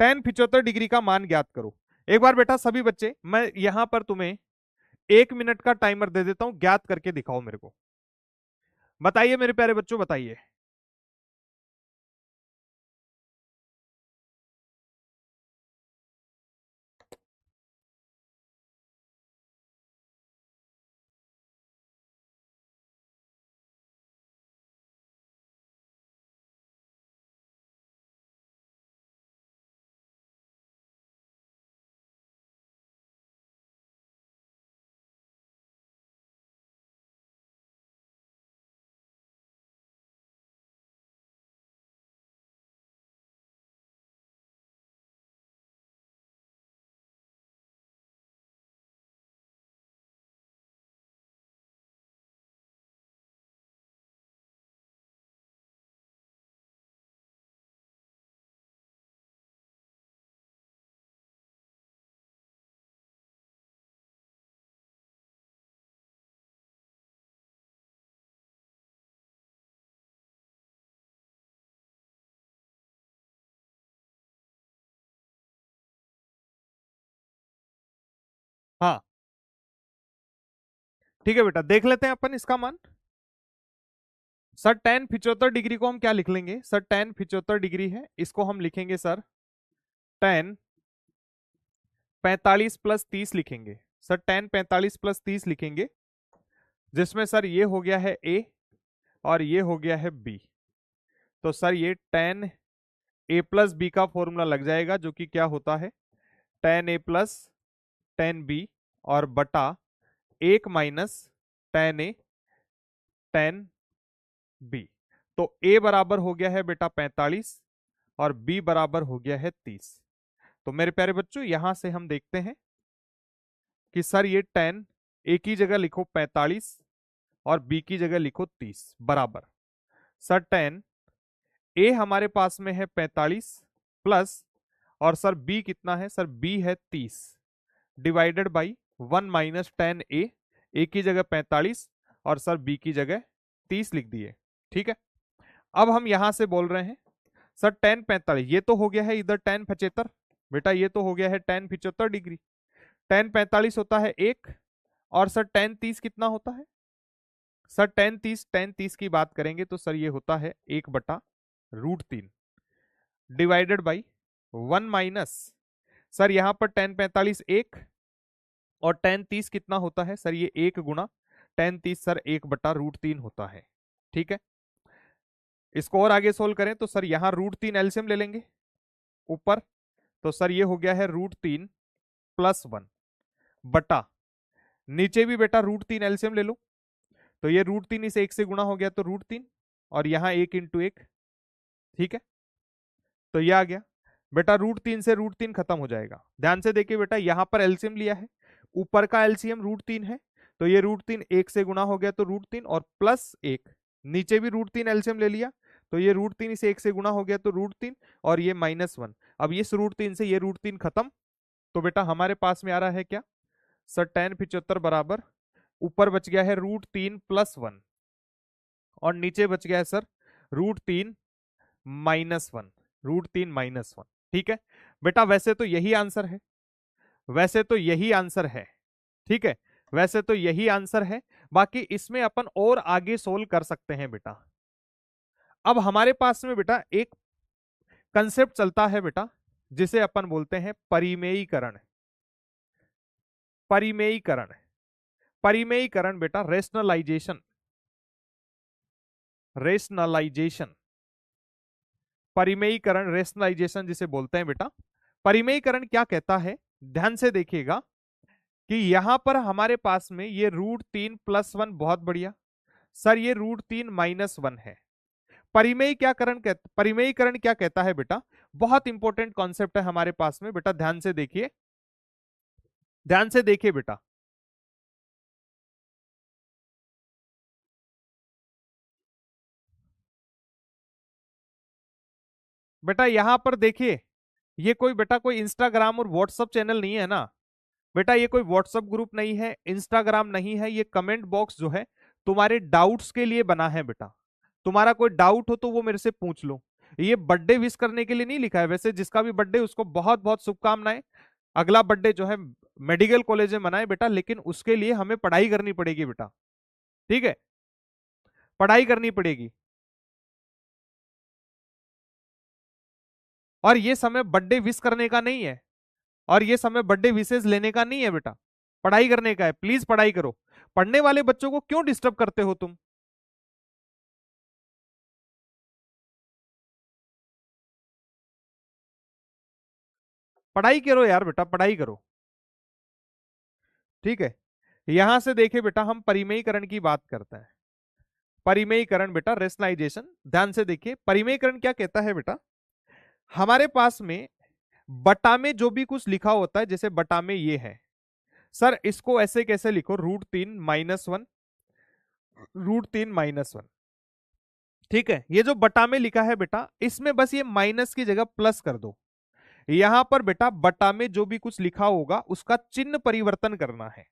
टेन 75 डिग्री का मान ज्ञात करो। एक बार बेटा सभी बच्चे, मैं यहां पर तुम्हें 1 मिनट का टाइमर दे देता हूं, ज्ञात करके दिखाओ मेरे को। बताइए मेरे प्यारे बच्चों, बताइए। ठीक है बेटा, देख लेते हैं अपन इसका मान। सर tan 75 डिग्री को हम क्या लिख लेंगे? सर tan 75 डिग्री है, इसको हम लिखेंगे सर tan 45 प्लस 30 लिखेंगे। सर tan 45 प्लस 30 लिखेंगे, जिसमें सर ये हो गया है a और ये हो गया है b। तो सर ये tan a प्लस बी का फॉर्मूला लग जाएगा, जो कि क्या होता है tan a plus tan b और बटा 1 minus tan a tan b। तो a बराबर हो गया है बेटा 45 और b बराबर हो गया है 30। तो मेरे प्यारे बच्चों, यहां से हम देखते हैं कि सर ये tan a की जगह लिखो 45 और b की जगह लिखो 30 बराबर। सर tan a हमारे पास में है 45 प्लस, और सर b कितना है? सर b है 30 divided by 1 minus tan a की जगह 45 और सर b की जगह 30 लिख दिए। ठीक है, अब हम यहां से बोल रहे हैं सर tan 45, ये तो हो गया है इधर tan 75 बेटा, ये तो हो गया है tan 75 डिग्री। tan 45 होता है 1 और सर tan 30 कितना होता है? सर tan 30 की बात करेंगे तो सर ये होता है 1/√3 डिवाइडेड बाई 1 माइनस, सर यहां पर tan 45 1 और tan 30 कितना होता है? सर ये 1 गुणा tan 30 सर 1/√3 होता है। ठीक है, इसको और आगे सोल्व करें तो सर यहां √3 एलसीएम ले लेंगे ऊपर, तो सर ये हो गया है √3 प्लस 1 बटा, नीचे भी बेटा √3 एलसीएम ले लो, तो ये √3 इस 1 से गुणा हो गया तो √3 और यहां 1 इंटू 1। ठीक है, तो ये आ गया बेटा, √3 से √3 खत्म हो जाएगा। ध्यान से देखिए बेटा, यहां पर एलसीएम लिया है, ऊपर का एलसीएम √3 है, तो ये √3 1 से गुणा हो गया तो √3 और प्लस 1, नीचे भी √3 एलसीएम ले लिया, तो ये √3 इसे 1 से गुणा हो गया तो √3 और ये -1। अब ये √3 से ये √3 खत्म, तो बेटा हमारे पास में आ रहा है क्या? सर tan 75 बराबर, ऊपर बच गया है √3 प्लस 1 और नीचे बच गया है सर √3 -1, √3 -1। ठीक है बेटा, वैसे तो यही आंसर है, वैसे तो यही आंसर है। ठीक है, वैसे तो यही आंसर है, बाकी इसमें अपन और आगे सोल्व कर सकते हैं बेटा। अब हमारे पास में बेटा एक कंसेप्ट चलता है बेटा, जिसे अपन बोलते हैं परिमेयीकरण। परिमेयीकरण, परिमेयीकरण बेटा रेशनलाइजेशन, रेशनलाइजेशन, परिमेयीकरण रेशनलाइजेशन जिसे बोलते हैं बेटा। परिमेयीकरण क्या कहता है, ध्यान से देखिएगा कि यहां पर हमारे पास में ये √3 प्लस 1 बहुत बढ़िया, सर ये √3 -1 है। परिमेयीकरण क्या कहता है बेटा? बहुत इंपॉर्टेंट कॉन्सेप्ट है हमारे पास में बेटा, ध्यान से देखिए, ध्यान से देखिए बेटा। बेटा यहां पर देखिए, ये कोई बेटा कोई इंस्टाग्राम और व्हाट्सएप चैनल नहीं है ना बेटा, ये कोई व्हाट्सएप ग्रुप नहीं है, इंस्टाग्राम नहीं है, ये कमेंट बॉक्स जो है तुम्हारे डाउट्स के लिए बना है बेटा। तुम्हारा कोई डाउट हो तो वो मेरे से पूछ लो। ये बर्थडे विश करने के लिए नहीं लिखा है, वैसे जिसका भी बर्थडे उसको बहुत बहुत शुभकामनाएं। अगला बर्थडे जो है मेडिकल कॉलेज में मनाए बेटा, लेकिन उसके लिए हमें पढ़ाई करनी पड़ेगी बेटा। ठीक है, पढ़ाई करनी पड़ेगी, और ये समय बर्थडे विश करने का नहीं है, और ये समय बर्थडे विशेष लेने का नहीं है बेटा, पढ़ाई करने का है। प्लीज पढ़ाई करो। पढ़ने वाले बच्चों को क्यों डिस्टर्ब करते हो तुम? पढ़ाई करो यार बेटा, पढ़ाई करो। ठीक है, यहां से देखिए बेटा, हम परिमेयीकरण की बात करते हैं। परिमेयीकरण बेटा रेशनलाइजेशन, ध्यान से देखिए, परिमेयीकरण क्या कहता है बेटा? हमारे पास में बटा में जो भी कुछ लिखा होता है, जैसे बटा में ये है, सर इसको ऐसे कैसे लिखो, √3 -1, √3 -1। ठीक है, ये जो बटा में लिखा है बेटा, इसमें बस ये माइनस की जगह प्लस कर दो। यहां पर बेटा बटा में जो भी कुछ लिखा होगा उसका चिन्ह परिवर्तन करना है।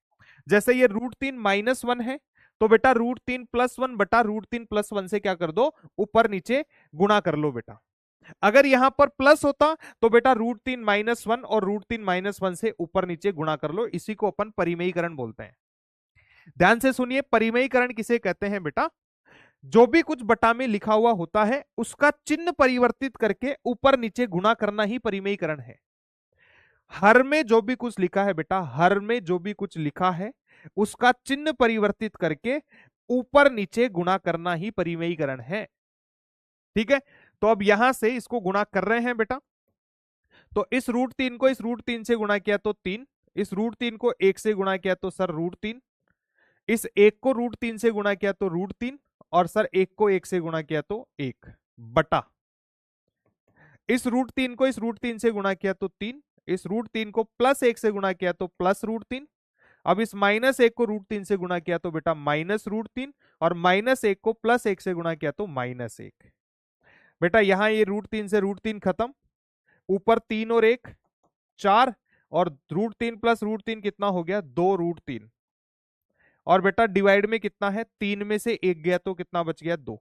जैसे ये √3 -1 है, तो बेटा √3 प्लस 1 बटा √3 प्लस 1 से क्या कर दो, ऊपर नीचे गुणा कर लो बेटा। अगर यहां पर प्लस होता तो बेटा √3 -1 और √3 -1 से ऊपर नीचे गुणा कर लो, इसी को अपन परिमेयीकरण बोलते हैं। ध्यान से सुनिए, परिमेयीकरण किसे कहते हैं बेटा? जो भी कुछ बटा में लिखा हुआ होता है उसका चिन्ह परिवर्तित करके ऊपर नीचे गुणा करना ही परिमेयीकरण है। हर में जो भी कुछ लिखा है बेटा, हर में जो भी कुछ लिखा है उसका चिन्ह परिवर्तित करके ऊपर नीचे गुणा करना ही परिमेयीकरण है। ठीक है, तो अब यहां से इसको गुणा कर रहे हैं बेटा, तो इस √3 को इस √3 से गुणा किया तो 3, इस √3 को 1 से गुणा किया तो सर √3, इस 1 को √3 से गुणा किया तो √3, और सर 1 को 1 से गुणा किया तो 1 बटा, इस √3 को इस √3 से गुणा किया तो 3, इस √3 को +1 से गुणा किया तो +√3, अब इस -1 को √3 से गुणा किया तो बेटा -√3, और -1 को +1 से गुणा किया तो -1। बेटा यहां ये √3 से √3 खत्म, ऊपर 3 और 1 4, और √3 + √3 कितना हो गया 2√3, और बेटा डिवाइड में कितना है, 3 में से 1 गया तो कितना बच गया 2,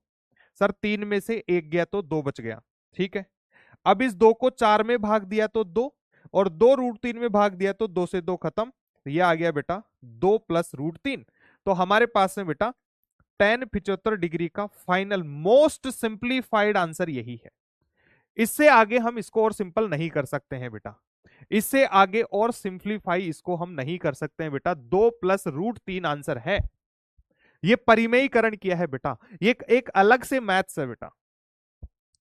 सर 3 में से 1 गया तो 2 बच गया। ठीक है, अब इस 2 को 4 में भाग दिया तो 2, और 2 √3 में भाग दिया तो 2 से 2 खत्म, ये आ गया बेटा 2 + √3। तो हमारे पास में बेटा tan 75 डिग्री का फाइनल मोस्ट सिंप्लीफाइड आंसर यही है। इससे आगे हम इसको और सिंपल नहीं कर सकते हैं बेटा, इससे आगे और सिंप्लीफाई इसको हम नहीं कर सकते हैं बेटा, 2 + √3 आंसर है। ये परिमेयीकरण किया है बेटा, ये एक अलग से मैथ्स है बेटा,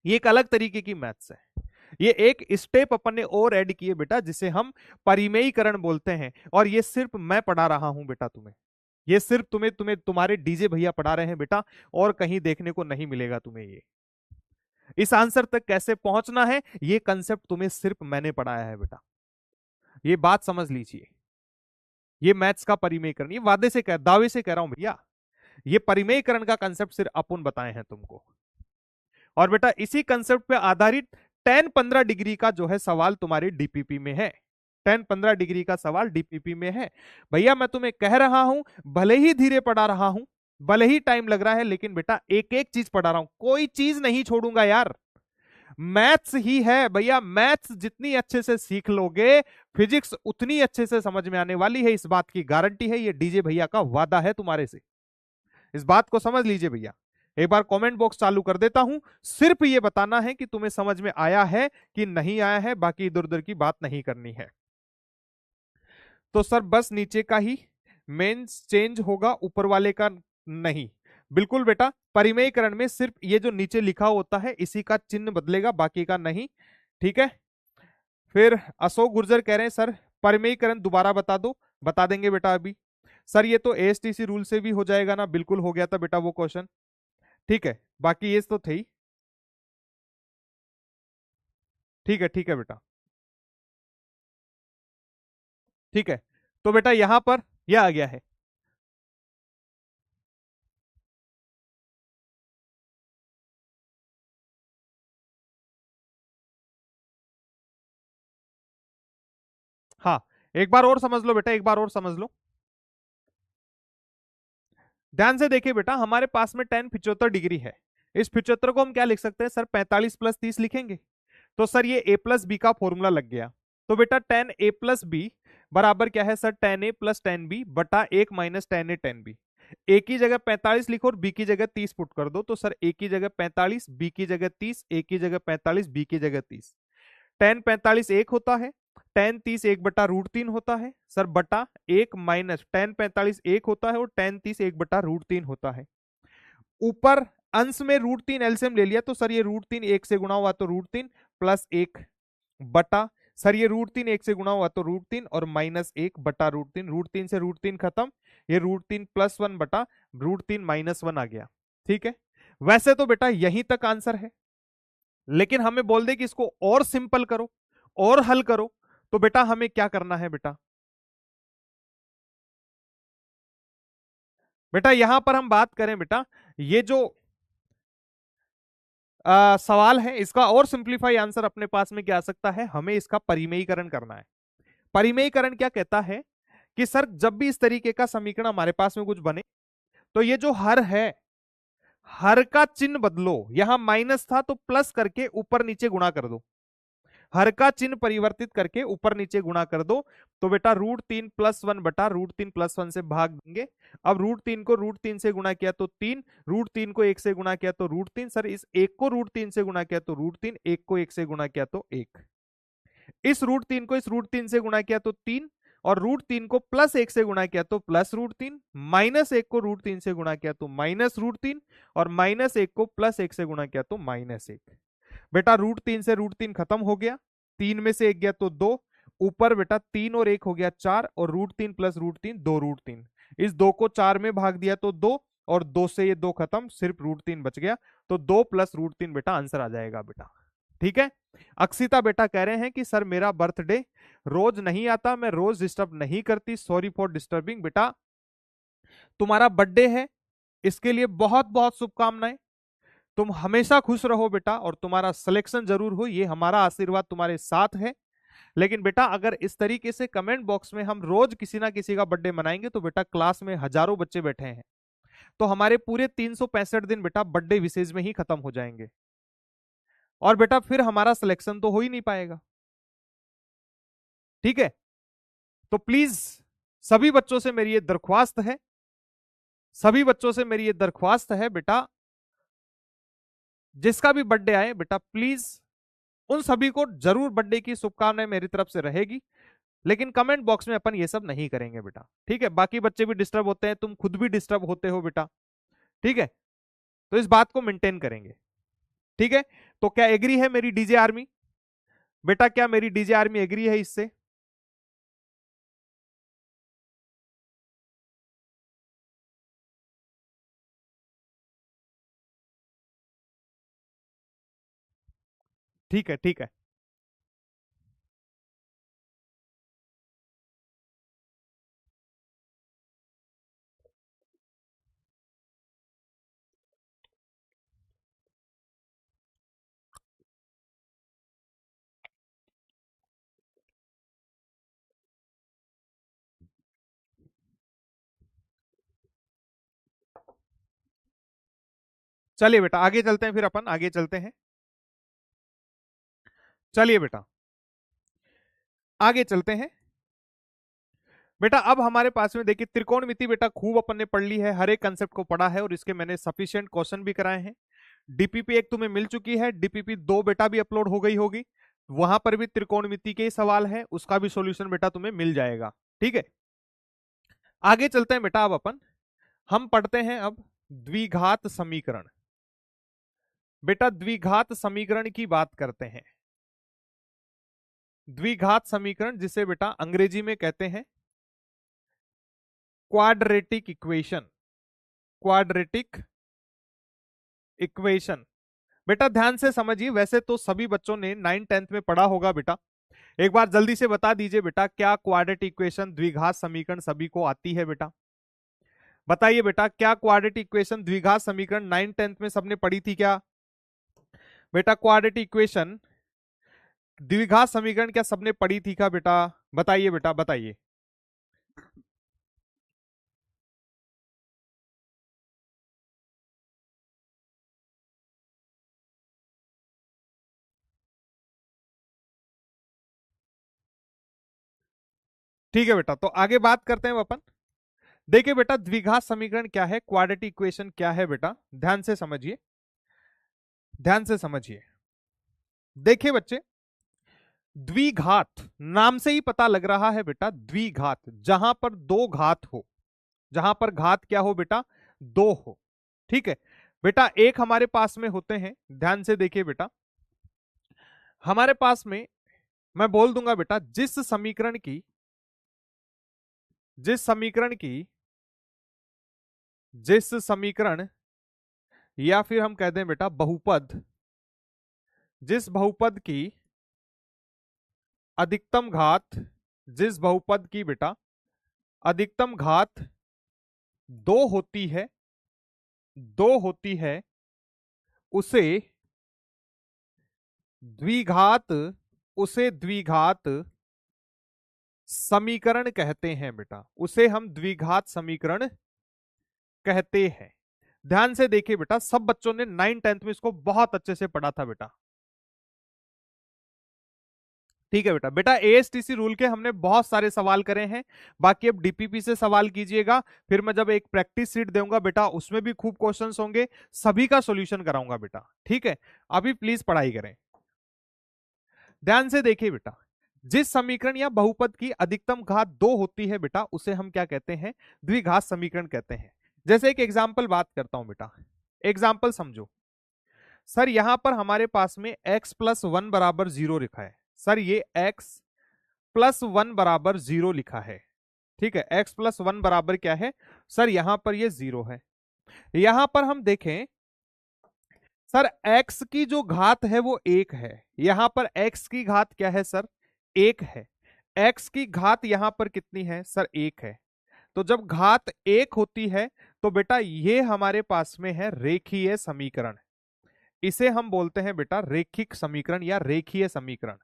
ये एक अलग तरीके की मैथ्स है, ये एक स्टेप अपन ने और ऐड किए बेटा जिसे हम परिमेयीकरण बोलते हैं, और ये सिर्फ मैं पढ़ा रहा हूं बेटा तुम्हें, ये सिर्फ तुम्हें तुम्हें तुम्हारे डीजे भैया पढ़ा रहे हैं बेटा, और कहीं देखने को नहीं मिलेगा तुम्हें। ये इस आंसर तक कैसे पहुंचना है ये कंसेप्ट तुम्हें सिर्फ मैंने पढ़ाया है बेटा, ये बात समझ लीजिए। ये मैथ्स का परिमेयीकरण, ये वादे से दावे से कह रहा हूं भैया, ये परिमेयीकरण का कंसेप्ट सिर्फ अपन बताए हैं तुमको। और बेटा इसी कंसेप्ट पे आधारित tan 15 डिग्री का जो है सवाल तुम्हारे डीपीपी में है, tan 15 डिग्री का सवाल डीपीपी में है। भैया मैं तुम्हें कह रहा हूं, भले ही धीरे पढ़ा रहा हूं, भले ही टाइम लग रहा है, लेकिन बेटा एक एक चीज पढ़ा रहा हूं, कोई चीज नहीं छोड़ूंगा यार। मैथ्स ही है भैया, मैथ्स जितनी अच्छे से सीख लोगे फिजिक्स उतनी अच्छे से समझ में आने वाली है, इस बात की गारंटी है, ये डीजे भैया का वादा है तुम्हारे से, इस बात को समझ लीजिए भैया। एक बार कमेंट बॉक्स चालू कर देता हूं, सिर्फ ये बताना है कि तुम्हें समझ में आया है कि नहीं आया है, बाकी इधर उधर की बात नहीं करनी है। तो सर बस नीचे का ही मेंस चेंज होगा, ऊपर वाले का नहीं। बिल्कुल बेटा, परिमेयीकरण में सिर्फ ये जो नीचे लिखा होता है इसी का चिन्ह बदलेगा, बाकी का नहीं। ठीक है, फिर अशोक गुर्जर कह रहे हैं सर परिमेयीकरण दोबारा बता दो, बता देंगे बेटा अभी। सर ये तो एएसटीसी रूल से भी हो जाएगा ना, बिल्कुल हो गया था बेटा वो क्वेश्चन। ठीक है, बाकी ये तो थे ही। ठीक है बेटा, ठीक है, तो बेटा यहां पर यह आ गया है। हाँ, एक बार और समझ लो बेटा, एक बार और समझ लो, ध्यान से देखिए बेटा, हमारे पास में tan 75 डिग्री है, इस 75 को हम क्या लिख सकते हैं सर, 45 + 30 लिखेंगे। तो सर ये a + b का फॉर्मूला लग गया, तो बेटा tan a + b बराबर क्या है sir, tan a + tan b बटा 1 - tan a tan b। a की जगह 45 लिखो और b की जगह 30 पुट कर दो, तो सर a की जगह 45, b की जगह 30, a की जगह 45, b की जगह 30। tan 45 1 होता है, tan 30 1/√3 होता है सर, बटा 1 tan 45 1 होता है, और tan 30 1/√3 होता है। ऊपर अंश में √3 एलसीएम ले लिया, तो सर ये √3 1 से गुणा हुआ तो √3 + 1 बटा, सर ये √3 1 से गुणा हुआ तो √3 और -1 बटा √3, √3 से √3 खत्म, ये √3 + 1 बटा √3 - 1 आ गया। ठीक है, वैसे तो बेटा यहीं तक आंसर है, लेकिन हमें बोल दे कि इसको और सिंपल करो और हल करो, तो बेटा हमें क्या करना है बेटा, बेटा यहां पर हम बात करें बेटा, ये जो सवाल है इसका और सिंप्लीफाई आंसर अपने पास में क्या आ सकता है, हमें इसका परिमेयीकरण करना है। परिमेयीकरण क्या कहता है कि सर जब भी इस तरीके का समीकरण हमारे पास में कुछ बने, तो ये जो हर है, हर का चिन्ह बदलो, यहां माइनस था तो प्लस करके ऊपर नीचे गुणा कर दो, हर का चिन्ह परिवर्तित करके ऊपर नीचे गुणा कर दो, तो बेटा √3 + 1 बटा √3 + 1 से भाग देंगे। अब √3 को √3 से गुणा किया तो 3, √3 को 1 से गुणा किया तो √3, सर इस 1 को √3 से गुणा किया तो √3, 1 को 1 से गुणा किया तो 1, इस √3 को इस √3 से गुणा किया तो 3, और √3 को +1 से गुणा किया तो +√3, -1 को √3 से गुणा किया तो -√3, और -1 को +1 से गुणा किया तो -1। बेटा √3 से √3 खत्म हो गया, 3 में से 1 गया तो 2, ऊपर बेटा 3 और 1 हो गया 4, और √3 + √3 2√3, इस 2 को 4 में भाग दिया तो 2, और 2 से ये 2 खत्म, सिर्फ √3 बच गया, तो 2 + √3 बेटा आंसर आ जाएगा बेटा। ठीक है। अक्षिता बेटा कह रहे हैं कि सर मेरा बर्थडे रोज नहीं आता, मैं रोज डिस्टर्ब नहीं करती, सॉरी फॉर डिस्टर्बिंग। बेटा तुम्हारा बर्थडे है, इसके लिए बहुत बहुत शुभकामनाएं, तुम हमेशा खुश रहो बेटा, और तुम्हारा सिलेक्शन जरूर हो, ये हमारा आशीर्वाद तुम्हारे साथ है। लेकिन बेटा अगर इस तरीके से कमेंट बॉक्स में हम रोज किसी ना किसी का बर्थडे मनाएंगे तो बेटा क्लास में हजारों बच्चे बैठे हैं, तो हमारे पूरे 365 दिन बेटा बर्थडे विशेष में ही खत्म हो जाएंगे, और बेटा फिर हमारा सिलेक्शन तो हो ही नहीं पाएगा। ठीक है। तो प्लीज सभी बच्चों से मेरी ये दरख्वास्त है, सभी बच्चों से मेरी ये दरख्वास्त है बेटा, जिसका भी बर्थडे आए बेटा प्लीज उन सभी को जरूर बर्थडे की शुभकामनाएं मेरी तरफ से रहेगी, लेकिन कमेंट बॉक्स में अपन ये सब नहीं करेंगे बेटा। ठीक है। बाकी बच्चे भी डिस्टर्ब होते हैं, तुम खुद भी डिस्टर्ब होते हो बेटा। ठीक है। तो इस बात को मेंटेन करेंगे। ठीक है। तो क्या एग्री है मेरी डीजे आर्मी? बेटा क्या मेरी डीजे आर्मी एग्री है इससे? ठीक है। ठीक है। चलिए बेटा आगे चलते हैं, फिर अपन आगे चलते हैं। चलिए बेटा आगे चलते हैं। बेटा अब हमारे पास में देखिए त्रिकोणमिति बेटा खूब अपन ने पढ़ ली है, हर एक कंसेप्ट को पढ़ा है, और इसके मैंने सफिशिएंट क्वेश्चन भी कराए हैं। डीपीपी 1 तुम्हें मिल चुकी है, डीपीपी 2 बेटा भी अपलोड हो गई होगी, वहां पर भी त्रिकोणमिति के सवाल है, उसका भी सॉल्यूशन बेटा तुम्हें मिल जाएगा। ठीक है। आगे चलते हैं बेटा, अब अपन हम पढ़ते हैं अब द्विघात समीकरण। बेटा द्विघात समीकरण की बात करते हैं। द्विघात समीकरण जिसे बेटा अंग्रेजी में कहते हैं क्वाड्रेटिक इक्वेशन, क्वाड्रेटिक इक्वेशन। बेटा ध्यान से समझिए, वैसे तो सभी बच्चों ने 9th-10th में पढ़ा होगा बेटा, एक बार जल्दी से बता दीजिए बेटा क्या क्वाड्रेटिक इक्वेशन द्विघात समीकरण सभी को आती है बेटा? बताइए बेटा क्या क्वाड्रेटिक इक्वेशन द्विघात समीकरण 9th-10th में सबने पढ़ी थी क्या? बेटा क्वाड्रेटिक इक्वेशन द्विघात समीकरण क्या सबने पढ़ी थी क्या बेटा? बताइए बेटा बताइए। ठीक है बेटा, तो आगे बात करते हैं अपन। देखिए बेटा द्विघात समीकरण क्या है, क्वाड्रेटिक इक्वेशन क्या है बेटा, ध्यान से समझिए, ध्यान से समझिए। देखिए बच्चे द्विघात नाम से ही पता लग रहा है बेटा, द्विघात जहां पर दो घात हो, जहां पर घात क्या हो बेटा, दो हो। ठीक है बेटा, एक हमारे पास में होते हैं, ध्यान से देखिए बेटा, हमारे पास में मैं बोल दूंगा बेटा जिस समीकरण की जिस समीकरण या फिर हम कह दें बेटा बहुपद, जिस बहुपद की अधिकतम घात, जिस बहुपद की बेटा अधिकतम घात दो होती है, दो होती है, उसे द्विघात, उसे द्विघात समीकरण कहते हैं बेटा, उसे हम द्विघात समीकरण कहते हैं। ध्यान से देखिए बेटा, सब बच्चों ने 9th-10th में इसको बहुत अच्छे से पढ़ा था बेटा। ठीक है बेटा। बेटा एएसटीसी रूल के हमने बहुत सारे सवाल करे हैं, बाकी अब डीपीपी से सवाल कीजिएगा, फिर मैं जब एक प्रैक्टिस सीट दूंगा बेटा उसमें भी खूब क्वेश्चंस होंगे, सभी का सॉल्यूशन कराऊंगा बेटा, ठीक है। अभी प्लीज पढ़ाई करें, ध्यान से देखिए बेटा। जिस समीकरण या बहुपद की अधिकतम घात 2 होती है बेटा उसे हम क्या कहते हैं, द्विघात समीकरण कहते हैं। जैसे एक एग्जाम्पल बात करता हूं बेटा, एग्जाम्पल समझो। सर यहां पर हमारे पास में x प्लस 1 बराबर 0 लिखा है। सर ये x प्लस 1 बराबर 0 लिखा है, ठीक है। x प्लस 1 बराबर क्या है सर, यहां पर ये 0 है। यहां पर हम देखें सर x की जो घात है वो 1 है, यहां पर x की घात क्या है सर, 1 है। x की घात यहां पर कितनी है सर, 1 है। तो जब घात 1 होती है तो बेटा ये हमारे पास में है रेखीय समीकरण, इसे हम बोलते हैं बेटा रेखिक समीकरण या रेखीय समीकरण।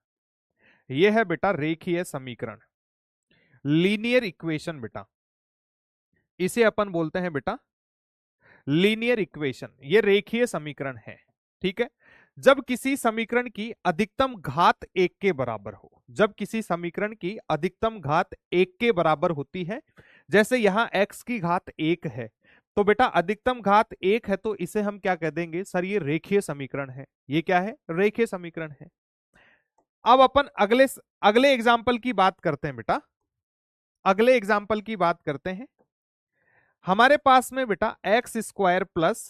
ये है बेटा रेखीय समीकरण, लीनियर इक्वेशन बेटा, इसे अपन बोलते हैं बेटा लीनियर इक्वेशन। ये रेखीय समीकरण है, ठीक है। जब किसी समीकरण की अधिकतम घात 1 के बराबर हो, जब किसी समीकरण की अधिकतम घात 1 के बराबर होती है, जैसे यहां x की घात 1 है, तो बेटा अधिकतम घात 1 है, तो इसे हम क्या कह देंगे सर, ये रेखीय समीकरण है। ये क्या है, रेखीय समीकरण है। अब अपन अगले अगले एग्जाम्पल की बात करते हैं बेटा, अगले एग्जाम्पल की बात करते हैं। हमारे पास में बेटा x square plus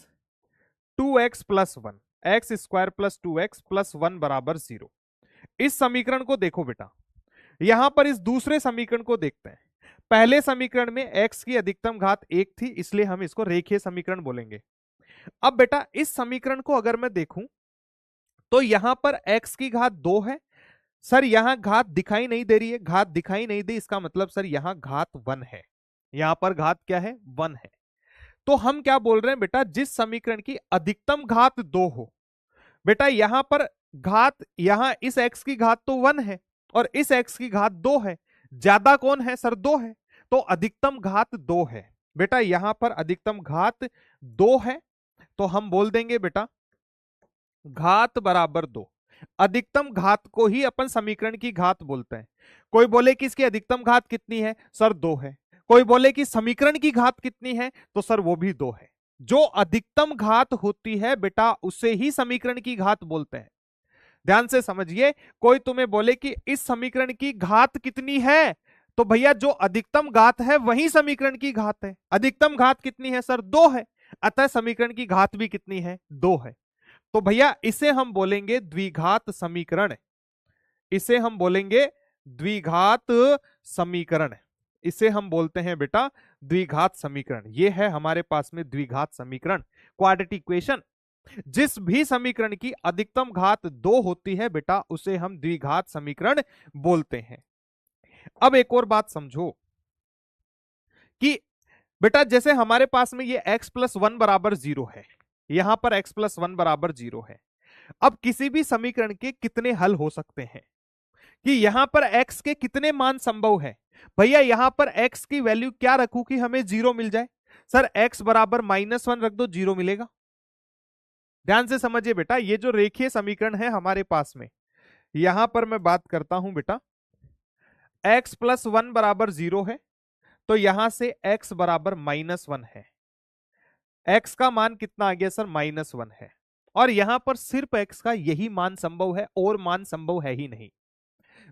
2x plus 1, x square plus 2x plus 1 बराबर 0। इस समीकरण को देखो बेटा, यहां पर इस दूसरे समीकरण को देखते हैं। पहले समीकरण में x की अधिकतम घात 1 थी, इसलिए हम इसको रेखीय समीकरण बोलेंगे। अब बेटा इस समीकरण को अगर मैं देखूं तो यहां पर x की घात 2 है। सर यहां घात दिखाई नहीं दे रही है, घात दिखाई नहीं दी, इसका मतलब सर यहां घात 1 है, यहां पर घात क्या है, 1 है। तो हम क्या बोल रहे हैं बेटा, जिस समीकरण की अधिकतम घात 2 हो, बेटा यहां पर घात, यहां इस x की घात तो 1 है और इस x की घात 2 है, ज्यादा कौन है सर, 2 है, तो अधिकतम घात 2 है। बेटा यहां पर अधिकतम घात 2 है, तो हम बोल देंगे बेटा घात बराबर 2। अधिकतम घात को ही अपन समीकरण की घात बोलते हैं। कोई बोले कि इसकी अधिकतम घात कितनी है सर, 2 है। कोई बोले कि समीकरण की घात कितनी है, तो सर वो भी 2 है। जो अधिकतम घात होती है बेटा उसे ही समीकरण की घात बोलते हैं। ध्यान से समझिए, कोई तुम्हें बोले कि इस समीकरण की घात कितनी है, तो भैया जो अधिकतम घात है वही समीकरण की घात है। अधिकतम घात कितनी है सर, 2 है, अतः समीकरण की घात भी कितनी है, 2 है। तो भैया इसे हम बोलेंगे द्विघात समीकरण, इसे हम बोलेंगे द्विघात समीकरण, इसे हम बोलते हैं बेटा द्विघात समीकरण। ये है हमारे पास में द्विघात समीकरण, क्वाड्रेटिक इक्वेशन। जिस भी समीकरण की अधिकतम घात 2 होती है बेटा उसे हम द्विघात समीकरण बोलते हैं। अब एक और बात समझो कि बेटा जैसे हमारे पास में ये x प्लस 1 बराबर 0 है, यहां पर x प्लस 1 बराबर 0 है। अब किसी भी समीकरण के कितने हल हो सकते हैं, कि यहां पर x के कितने मान संभव है। भैया यहां पर x की वैल्यू क्या रखूं कि हमें 0 मिल जाए, सर x बराबर -1 रख दो, 0 मिलेगा। ध्यान से समझिए बेटा, ये जो रेखीय समीकरण है हमारे पास में, यहां पर मैं बात करता हूं बेटा x प्लस 1 बराबर 0 है, तो यहां से x बराबर -1 है। x का मान कितना आ गया सर, -1 है, और यहां पर सिर्फ x का यही मान संभव है, और मान संभव है ही नहीं।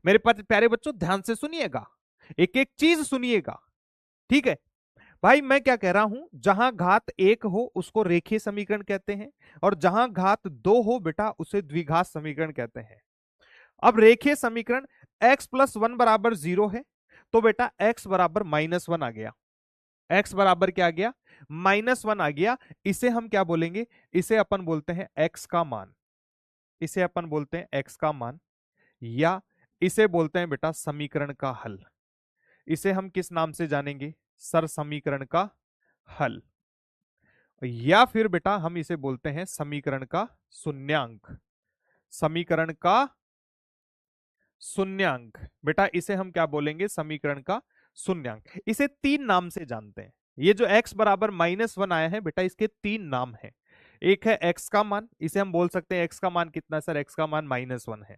मेरे प्यारे बच्चों ध्यान से सुनिएगा, एक एक चीज सुनिएगा, ठीक है भाई। मैं क्या कह रहा हूं, जहां घात 1 हो उसको रेखीय समीकरण कहते हैं, और जहां घात 2 हो बेटा उसे द्विघात समीकरण कहते हैं। अब रेखीय समीकरण x प्लस 1 बराबर 0 है, तो बेटा x बराबर -1 आ गया, x बराबर क्या आ गया, -1 आ गया। इसे हम क्या बोलेंगे, इसे अपन बोलते हैं x का मान, इसे अपन बोलते हैं x का मान, या इसे बोलते हैं बेटा समीकरण का हल। इसे हम किस नाम से जानेंगे सर, समीकरण का हल, या फिर बेटा हम इसे बोलते हैं समीकरण का शून्यांक, समीकरण का शून्यांक। बेटा इसे हम क्या बोलेंगे, समीकरण का शून्यांक। इसे 3 नाम से जानते हैं। ये जो x बराबर -1 आया है बेटा, इसके 3 नाम है। एक है x का मान, इसे हम बोल सकते हैं x का मान कितना सर, x का मान -1 है।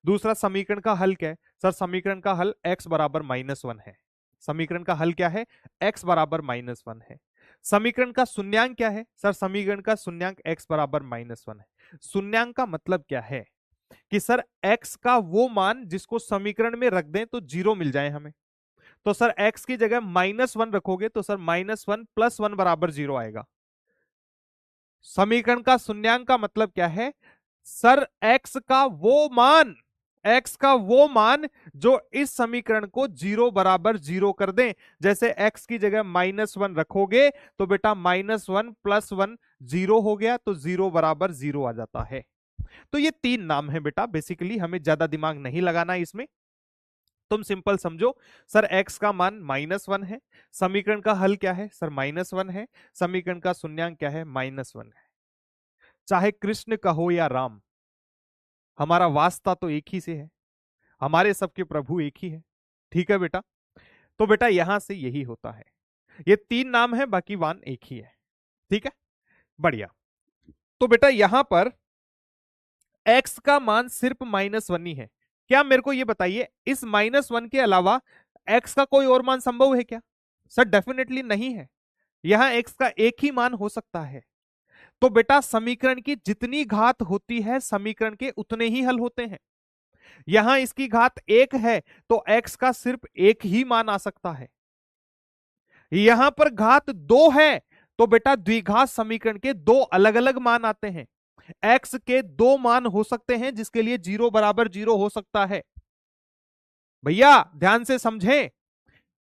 दूसरा समीकरण का हल क्या है सर? समीकरण का हल x बराबर -1 है। समीकरण का हल क्या है? x बराबर -1 है। समीकरण का शून्यांक क्या है सर? समीकरण का शून्यांक x बराबर -1 है। शून्यांक का मतलब क्या है कि सर x का वो मान जिसको समीकरण में रख दें तो 0 मिल जाए हमें। तो सर x की जगह -1 रखोगे तो सर -1 + 1 बराबर 0 आएगा। समीकरण का शून्यांक का मतलब क्या है सर? x का वो मान जो इस समीकरण को 0 बराबर 0 कर दें। जैसे x की जगह -1 रखोगे तो बेटा -1 + 1 0 हो गया, तो 0 बराबर 0 आ जाता है। तो ये 3 नाम है बेटा, बेसिकली हमें ज्यादा दिमाग नहीं लगाना इसमें। तुम सिंपल समझो सर x का मान -1 है, समीकरण का हल क्या है सर? -1 है, समीकरण का शून्यांक क्या है? -1 है। चाहे कृष्ण का हो या राम, हमारा वास्ता तो एक ही से है, हमारे सबके प्रभु एक ही है। ठीक है बेटा? तो बेटा यहां से यही होता है। ये 3 नाम है, बाकी वान एक ही है। ठीक है, बढ़िया। तो बेटा यहां पर x का मान सिर्फ -1 ही है। क्या मेरे को ये बताइए, इस -1 के अलावा x का कोई और मान संभव है क्या? सर डेफिनेटली नहीं है। यहां x का एक ही मान हो सकता है। तो बेटा समीकरण की जितनी घात होती है समीकरण के उतने ही हल होते हैं। यहां इसकी घात 1 है तो x का सिर्फ एक ही मान आ सकता है। यहां पर घात 2 है तो बेटा द्विघात समीकरण के 2 अलग अलग मान आते हैं। x के 2 मान हो सकते हैं जिसके लिए 0 बराबर 0 हो सकता है। भैया ध्यान से समझें,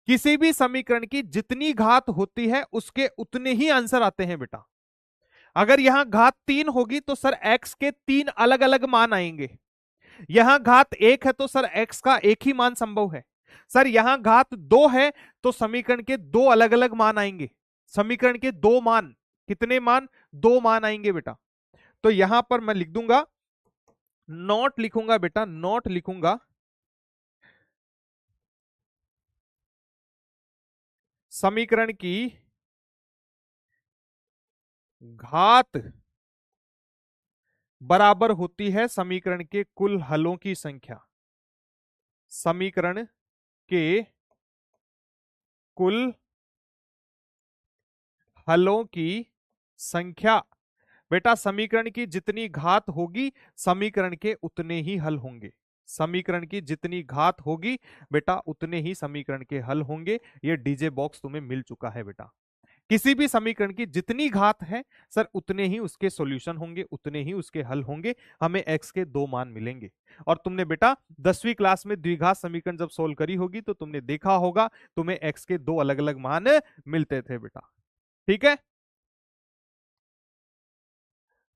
किसी भी समीकरण की जितनी घात होती है उसके उतने ही आंसर आते हैं बेटा। अगर यहां घात 3 होगी तो सर x के 3 अलग अलग मान आएंगे। यहां घात 1 है तो सर x का एक ही मान संभव है। सर यहां घात 2 है तो समीकरण के 2 अलग अलग मान आएंगे। समीकरण के 2 मान, कितने मान? 2 मान आएंगे बेटा। तो यहां पर मैं लिख दूंगा, नॉट लिखूंगा बेटा, नॉट लिखूंगा समीकरण की घात बराबर होती है समीकरण के कुल हलों की संख्या। समीकरण के कुल हलों की संख्या। बेटा समीकरण की जितनी घात होगी समीकरण के उतने ही हल होंगे। समीकरण की जितनी घात होगी बेटा उतने ही समीकरण के हल होंगे। ये डीजे बॉक्स तुम्हें मिल चुका है बेटा। किसी भी समीकरण की जितनी घात है सर उतने ही उसके सॉल्यूशन होंगे, उतने ही उसके हल होंगे। हमें x के 2 मान मिलेंगे। और तुमने बेटा 10वीं क्लास में द्विघात समीकरण जब सोल्व करी होगी तो तुमने देखा होगा तुम्हें x के 2 अलग अलग मान मिलते थे बेटा। ठीक है,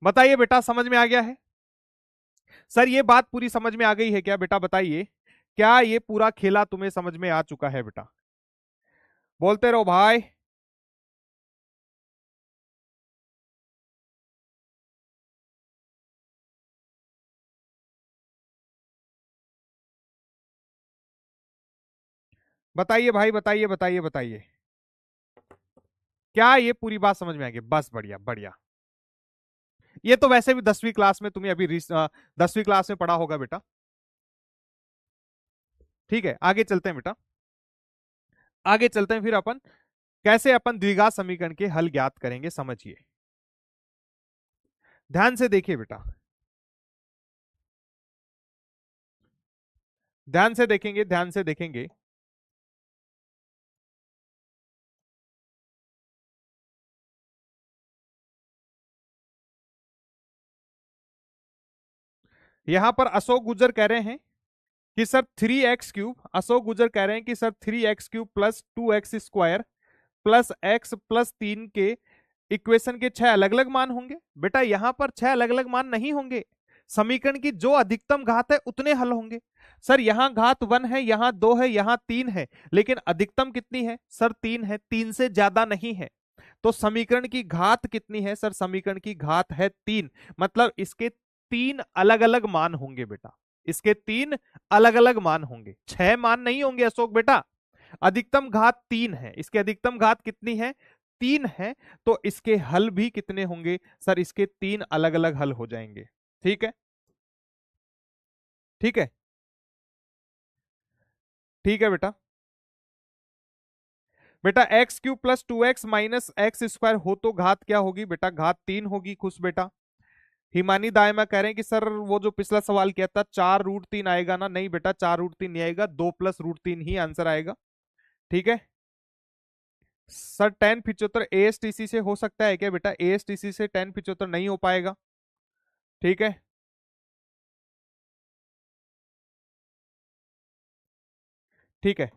बताइए बेटा समझ में आ गया है? सर ये बात पूरी समझ में आ गई है क्या बेटा? बताइए, क्या ये पूरा खेला तुम्हें समझ में आ चुका है बेटा? बोलते रहो भाई। बताइए भाई, बताइए बताइए बताइए, क्या ये पूरी बात समझ में आ गई? बस बढ़िया बढ़िया। ये तो वैसे भी 10वीं क्लास में तुम्हें अभी 10वीं क्लास में पढ़ा होगा बेटा। ठीक है, आगे चलते हैं बेटा। आगे चलते हैं फिर अपन कैसे अपन द्विघात समीकरण के हल ज्ञात करेंगे, समझिए। ध्यान से देखिए बेटा, ध्यान से देखेंगे, ध्यान से देखेंगे। यहां पर अशोक गुजर कह रहे हैं कि सर 3x3, अशोक गुजर कह रहे हैं कि सर 3x3 + 2x² + x + 3 के इक्वेशन के 6 अलग अलग मान होंगे। बेटा यहां पर 6 अलग अलग मान नहीं होंगे। समीकरण की जो अधिकतम घात है उतने हल होंगे। सर यहां घात 1 है, यहां 2 है, यहां 3 है, लेकिन अधिकतम कितनी है सर? 3 है, 3 से ज्यादा नहीं है। तो समीकरण की घात कितनी है सर? समीकरण की घात है 3। मतलब इसके 3 अलग अलग मान होंगे बेटा। इसके 3 अलग अलग मान होंगे, 6 मान नहीं होंगे अशोक बेटा। अधिकतम घात 3 है, इसके अधिकतम घात कितनी है? 3 है। तो इसके हल भी कितने होंगे सर? इसके 3 अलग अलग हल हो जाएंगे। ठीक है, ठीक है, ठीक है बेटा। बेटा x cube plus 2x minus x square हो तो घात क्या होगी बेटा? घात 3 होगी। खुश बेटा। हिमानी दायमा कह रहे हैं कि सर वो जो पिछला सवाल किया था 4√3 आएगा ना? नहीं बेटा, 4√3 नहीं आएगा, 2 + √3 ही आंसर आएगा। ठीक है सर। 1075 एएसटीसी से हो सकता है क्या बेटा? एएसटीसी से 1075 नहीं हो पाएगा। ठीक है, ठीक है।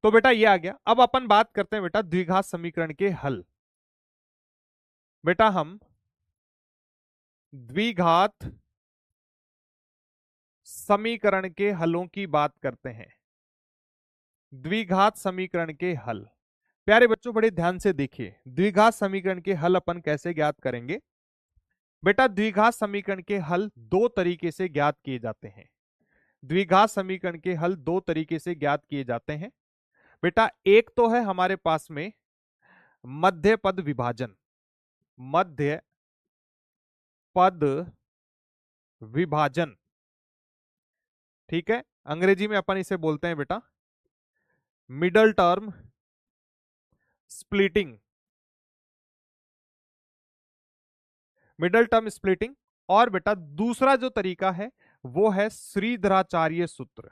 तो बेटा ये आ गया। अब अपन बात करते हैं बेटा द्विघात समीकरण के हल। बेटा हम द्विघात समीकरण के हलों की बात करते हैं। द्विघात समीकरण के हल। प्यारे बच्चों बड़े ध्यान से देखिए, द्विघात समीकरण के हल अपन कैसे ज्ञात करेंगे? बेटा द्विघात समीकरण के हल दो तरीके से ज्ञात किए जाते हैं। द्विघात समीकरण के हल दो तरीके से ज्ञात किए जाते हैं। बेटा एक तो है हमारे पास में मध्य पद विभाजन। मध्य पद विभाजन, ठीक है, अंग्रेजी में अपन इसे बोलते हैं बेटा middle term splitting. Middle term splitting. और बेटा दूसरा जो तरीका है वो है श्रीधराचार्य सूत्र।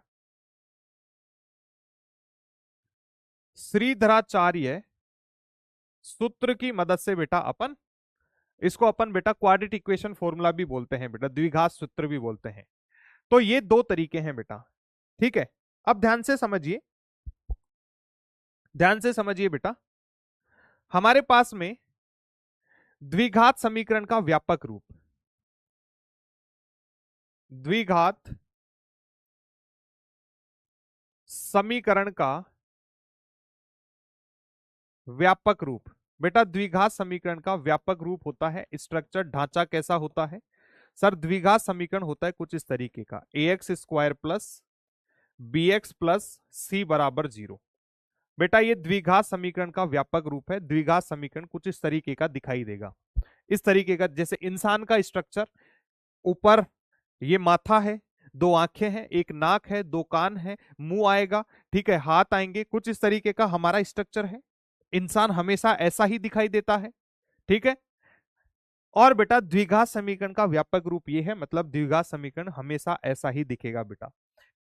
श्रीधराचार्य सूत्र की मदद से बेटा अपन इसको अपन बेटा क्वाड्रेटिक इक्वेशन फॉर्मूला भी बोलते हैं बेटा, द्विघात सूत्र भी बोलते हैं। तो ये दो तरीके हैं बेटा। ठीक है, अब ध्यान से समझिए, ध्यान से समझिए बेटा। हमारे पास में द्विघात समीकरण का व्यापक रूप, द्विघात समीकरण का व्यापक रूप। बेटा द्विघात समीकरण का व्यापक रूप होता है, स्ट्रक्चर ढांचा कैसा होता है? सर द्विघात समीकरण होता है कुछ इस तरीके का, ax² plus bx plus c बराबर 0। बेटा ये द्विघात समीकरण का व्यापक रूप है। द्विघात समीकरण कुछ इस तरीके का दिखाई देगा, इस तरीके का, जैसे इंसान का स्ट्रक्चर, ऊपर ये माथा है, दो आंखें हैं, एक नाक है, दो कान है, मुंह आएगा, ठीक है, हाथ आएंगे, कुछ इस तरीके का हमारा स्ट्रक्चर है। इंसान हमेशा ऐसा ही दिखाई देता है। ठीक है, और बेटा द्विघात समीकरण का व्यापक रूप ये है, मतलब द्विघात समीकरण हमेशा ऐसा ही दिखेगा बेटा,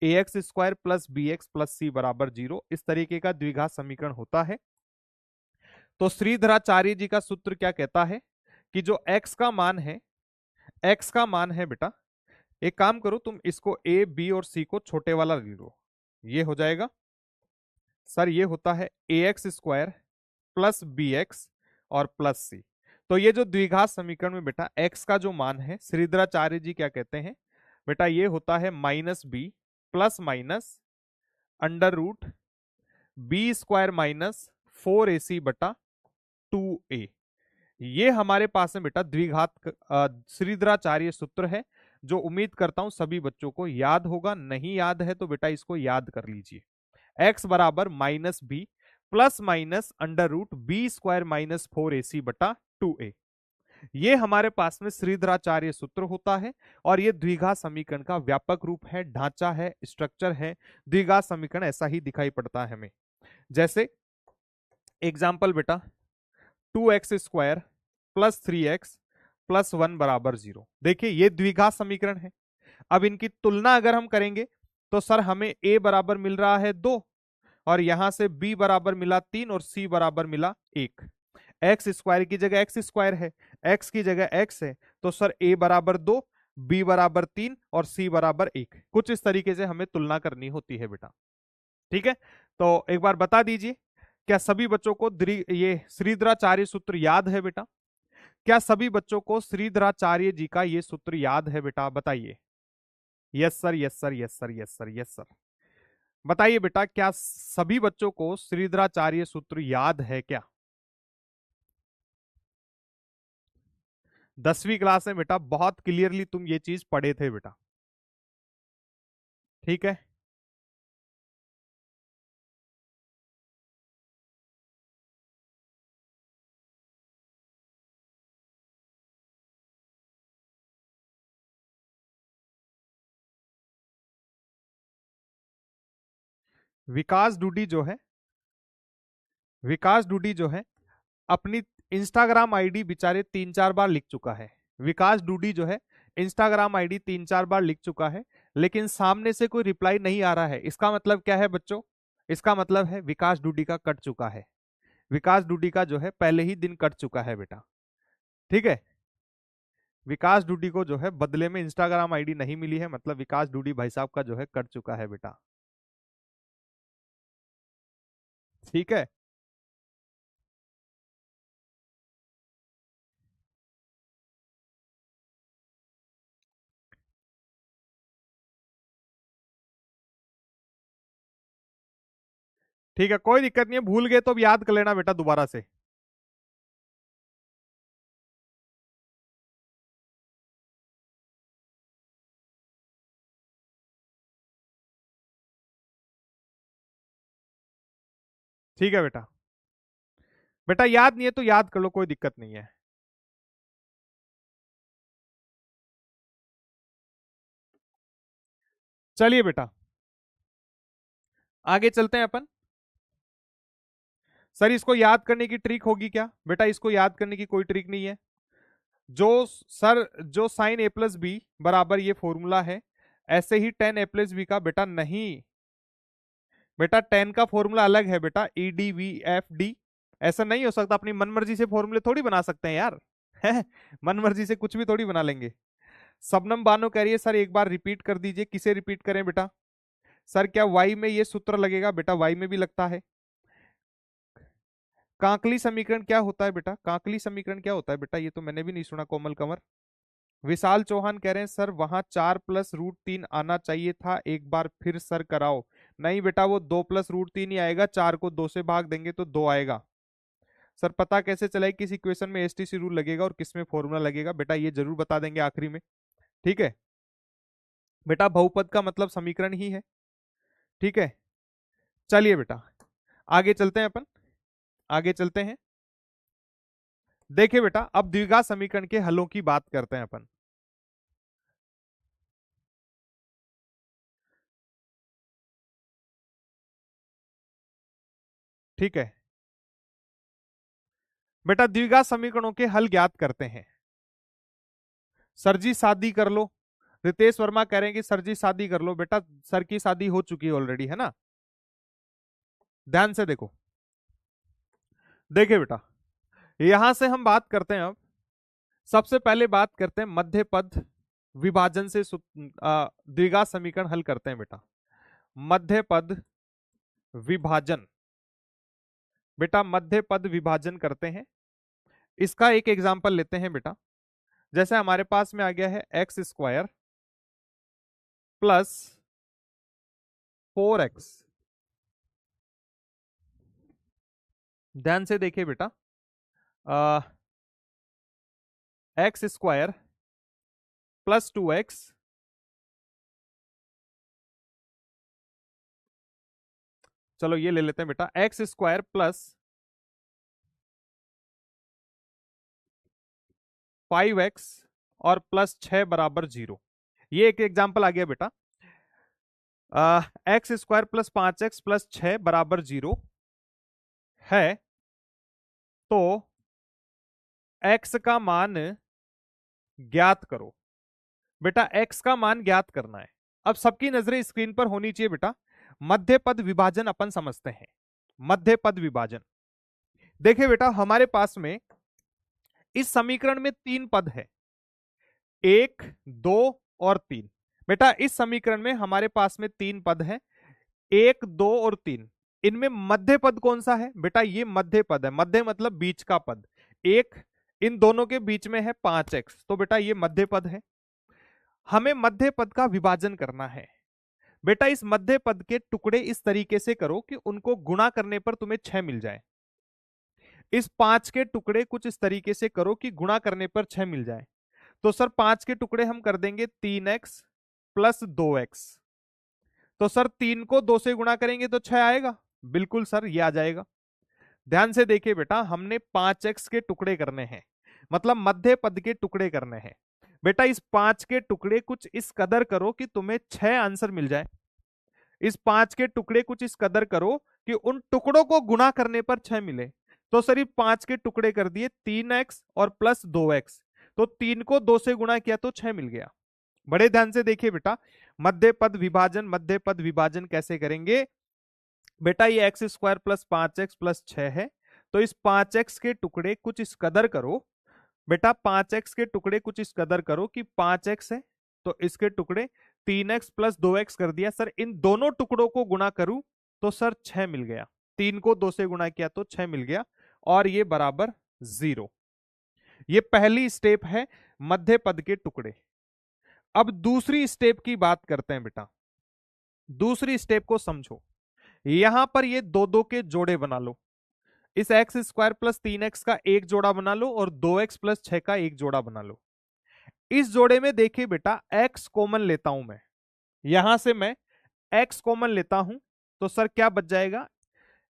ax² plus bx plus c बराबर 0। इस तरीके का द्विघात समीकरण होता है। तो श्रीधराचार्य जी का सूत्र क्या कहता है कि जो x का मान है, x का मान है बेटा, एक काम करो तुम इसको a b और c को छोटे वाला ले लो, ये हो जाएगा सर, ये होता है ax² प्लस bx और प्लस c। तो ये जो द्विघात समीकरण में बेटा x का जो मान है, श्रीधराचार्य जी क्या कहते हैं बेटा, ये होता है -b plus minus √b² minus 4ac बटा 2a। ये हमारे पास में बेटा द्विघात श्रीधराचार्य सूत्र है, जो उम्मीद करता हूं सभी बच्चों को याद होगा। नहीं याद है तो बेटा इसको याद कर लीजिए। x बराबर -b plus minus √b² minus 4ac बटा 2a। ये हमारे पास में श्रीधराचार्य सूत्र होता है, और ये द्विघात समीकरण का व्यापक रूप है, ढांचा है, स्ट्रक्चर है। द्विघात समीकरण ऐसा ही दिखाई पड़ता है हमें। जैसे एग्जाम्पल बेटा 2x² प्लस 3x प्लस 1 बराबर 0। देखिए ये द्विघात समीकरण है। अब इनकी तुलना अगर हम करेंगे तो सर हमें a बराबर मिल रहा है 2, और यहां से b बराबर मिला 3 और c बराबर मिला 1। x² की जगह x² है, x की जगह x है, तो सर a बराबर 2, b बराबर 3 और c बराबर 1। कुछ इस तरीके से हमें तुलना करनी होती है बेटा। ठीक है, तो एक बार बता दीजिए, क्या सभी बच्चों को ये श्रीधराचार्य सूत्र याद है बेटा? क्या सभी बच्चों को श्रीधराचार्य जी का ये सूत्र याद है बेटा? बताइए। Yes sir, yes sir, yes sir, yes sir, yes sir. बताइए बेटा, क्या सभी बच्चों को श्रीधराचार्य सूत्र याद है क्या? 10वीं क्लास में बेटा बहुत क्लियरली तुम ये चीज पढ़े थे बेटा। ठीक है, विकास डूडी जो है, विकास डूडी जो है अपनी इंस्टाग्राम आईडी बेचारे 3-4 बार लिख चुका है। विकास डूडी जो है इंस्टाग्राम आईडी 3-4 बार लिख चुका है, लेकिन सामने से कोई रिप्लाई नहीं आ रहा है। इसका मतलब क्या है बच्चों? इसका मतलब है विकास डूडी का कट चुका है। विकास डूडी का जो है पहले ही दिन कट चुका है बेटा। ठीक है, विकास डूडी को जो है बदले में इंस्टाग्राम आईडी नहीं मिली है, मतलब विकास डूडी भाई साहब का जो है कट चुका है बेटा। ठीक है, ठीक है, कोई दिक्कत नहीं है, भूल गए तो अब याद कर लेना बेटा दोबारा से। ठीक है बेटा, बेटा याद नहीं है तो याद कर लो, कोई दिक्कत नहीं है। चलिए बेटा आगे चलते हैं अपन। सर इसको याद करने की ट्रिक होगी क्या? बेटा इसको याद करने की कोई ट्रिक नहीं है। जो सर जो साइन ए प्लस बी बराबर ये फॉर्मूला है, ऐसे ही टेन ए प्लस बी का बेटा नहीं, बेटा टेन का फॉर्मूला अलग है बेटा, E D V F D. ऐसा नहीं हो सकता, अपनी मनमर्जी से फॉर्मूले थोड़ी बना सकते हैं यार। मनमर्जी से कुछ भी थोड़ी बना लेंगे। सबनम बानो कह रही है सर एक बार रिपीट कर दीजिए। किसे रिपीट करें बेटा? सर क्या वाई में ये सूत्र लगेगा? बेटा वाई में भी लगता है। कांकली समीकरण क्या होता है बेटा? कांकली समीकरण क्या होता है बेटा? ये तो मैंने भी नहीं सुना। कोमल कंवर, विशाल चौहान कह रहे हैं सर वहां 4+√3 आना चाहिए था, एक बार फिर सर कराओ। नहीं बेटा वो 2+√3 ही आएगा, 4 को 2 से भाग देंगे तो 2 आएगा। सर पता कैसे चला किस इक्वेशन में एसटीसी रूल लगेगा और किस में फॉर्मूला लगेगा? बेटा ये जरूर बता देंगे आखिरी में। ठीक है बेटा, बहुपद का मतलब समीकरण ही है। ठीक है, चलिए बेटा आगे चलते हैं अपन, आगे चलते हैं। देखिए बेटा अब द्विघात समीकरण के हलों की बात करते हैं अपन। ठीक है बेटा, द्विघात समीकरणों के हल ज्ञात करते हैं। सर जी शादी कर लो। रितेश वर्मा कह रहे हैं कि सर जी शादी कर लो। बेटा सर की शादी हो चुकी है ऑलरेडी, है ना? ध्यान से देखो, देखिए बेटा यहां से हम बात करते हैं। अब सबसे पहले बात करते हैं मध्य पद विभाजन से द्विघात समीकरण हल करते हैं बेटा। मध्य पद विभाजन, बेटा मध्य पद विभाजन करते हैं। इसका एक एग्जांपल लेते हैं बेटा। जैसे हमारे पास में आ गया है x² + 4x। ध्यान से देखिए बेटा, x² + 2x चलो ये ले लेते हैं बेटा, x² + 5x और +6 = 0। ये एक एग्जांपल आ गया बेटा। x² + 5x + 6 = 0 है, तो x का मान ज्ञात करो। बेटा x का मान ज्ञात करना है। अब सबकी नजरें स्क्रीन पर होनी चाहिए बेटा। मध्य पद विभाजन अपन समझते हैं। मध्य पद विभाजन, देखिए बेटा हमारे पास में इस समीकरण में 3 पद है, 1, 2 और 3। बेटा इस समीकरण में हमारे पास में 3 पद है, 1, 2 और 3। इनमें मध्य पद कौन सा है? बेटा ये मध्य पद है। मध्य मतलब बीच का पद। एक, इन दोनों के बीच में है 5x, तो बेटा ये मध्य पद है। हमें मध्य पद का विभाजन करना है। बेटा इस मध्य पद के टुकड़े इस तरीके से करो कि उनको गुणा करने पर तुम्हें 6 मिल जाए। इस 5 के टुकड़े कुछ इस तरीके से करो कि गुणा करने पर 6 मिल जाए। तो सर 5 के टुकड़े हम कर देंगे 3x + 2x। तो सर 3 को 2 से गुणा करेंगे तो 6 आएगा। बिल्कुल सर ये आ जाएगा। ध्यान से देखिए बेटा, हमने 5x के टुकड़े करने हैं, मतलब मध्य पद के टुकड़े करने हैं। बेटा इस 5 के टुकड़े कुछ इस कदर करो कि तुम्हें 6 आंसर मिल जाए। इस 5 के टुकड़े कुछ इस कदर करो कि उन टुकड़ों को गुणा करने पर 6 मिले। तो सर 5 के टुकड़े कर दिए 3x और प्लस 2x, तो 3 को 2 से गुणा किया तो 6 मिल गया। बड़े ध्यान से देखिए बेटा, मध्य पद विभाजन कैसे करेंगे बेटा, ये x square plus 5x plus 6 है, तो इस 5x के टुकड़े कुछ इस कदर करो बेटा, 5x के टुकड़े कुछ इस कदर करो कि 5x है तो इसके टुकड़े 3x प्लस 2x कर दिया। सर इन दोनों टुकड़ों को गुणा करूं तो सर 6 मिल गया, 3 को 2 से गुणा किया तो 6 मिल गया, और ये बराबर 0। ये पहली स्टेप है मध्य पद के टुकड़े। अब दूसरी स्टेप की बात करते हैं बेटा, दूसरी स्टेप को समझो। यहां पर ये दो दो के जोड़े बना लो, इस एक्स स्क्वायर प्लस 3x का एक जोड़ा बना लो और 2x प्लस 6 का एक जोड़ा बना लो। इस जोड़े में देखिए बेटा, x कॉमन लेता हूं मैं, यहां से मैं x कॉमन लेता हूं तो सर क्या बच जाएगा,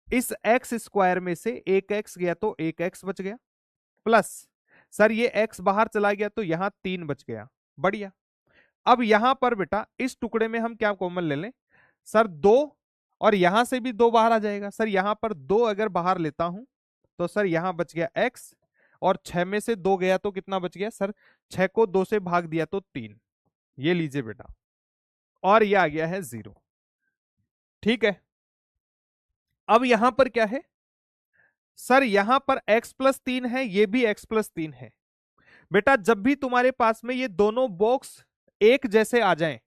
इस x स्क्वायर में से एक x गया तो एक x बच गया, प्लस सर ये x बाहर चला गया तो यहां 3 बच गया। बढ़िया। अब यहां पर बेटा इस टुकड़े में हम क्या कॉमन ले लें, सर 2, और यहां से भी 2 बाहर आ जाएगा। सर यहां पर 2 अगर बाहर लेता हूं तो सर यहां बच गया x, और 6 में से 2 गया तो कितना बच गया, सर 6 को 2 से भाग दिया तो 3। ये लीजिए बेटा, और ये आ गया है 0। ठीक है, अब यहां पर क्या है, सर यहां पर x प्लस 3 है, ये भी x प्लस 3 है। बेटा जब भी तुम्हारे पास में ये दोनों बॉक्स एक जैसे आ जाएं,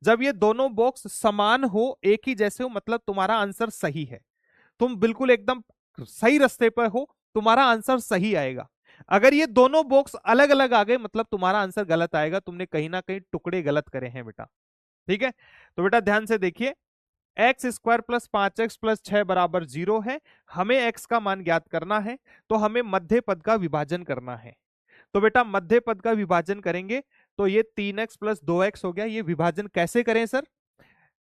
जब ये दोनों बॉक्स समान हो, एक ही जैसे हो, मतलब तुम्हारा आंसर सही है, तुम बिल्कुल एकदम सही रास्ते पर हो, तुम्हारा आंसर सही आएगा। अगर ये दोनों बॉक्स अलग अलग आ गए मतलब तुम्हारा आंसर गलत आएगा, तुमने कहीं ना कहीं टुकड़े गलत करे हैं बेटा। ठीक है, तो बेटा ध्यान से देखिए, x square plus 5x plus 6 बराबर 0 है, हमें x का मान ज्ञात करना है, तो हमें मध्य पद का विभाजन करना है। तो बेटा मध्य पद का विभाजन करेंगे तो ये 3x प्लस 2x हो गया। ये विभाजन कैसे करें सर,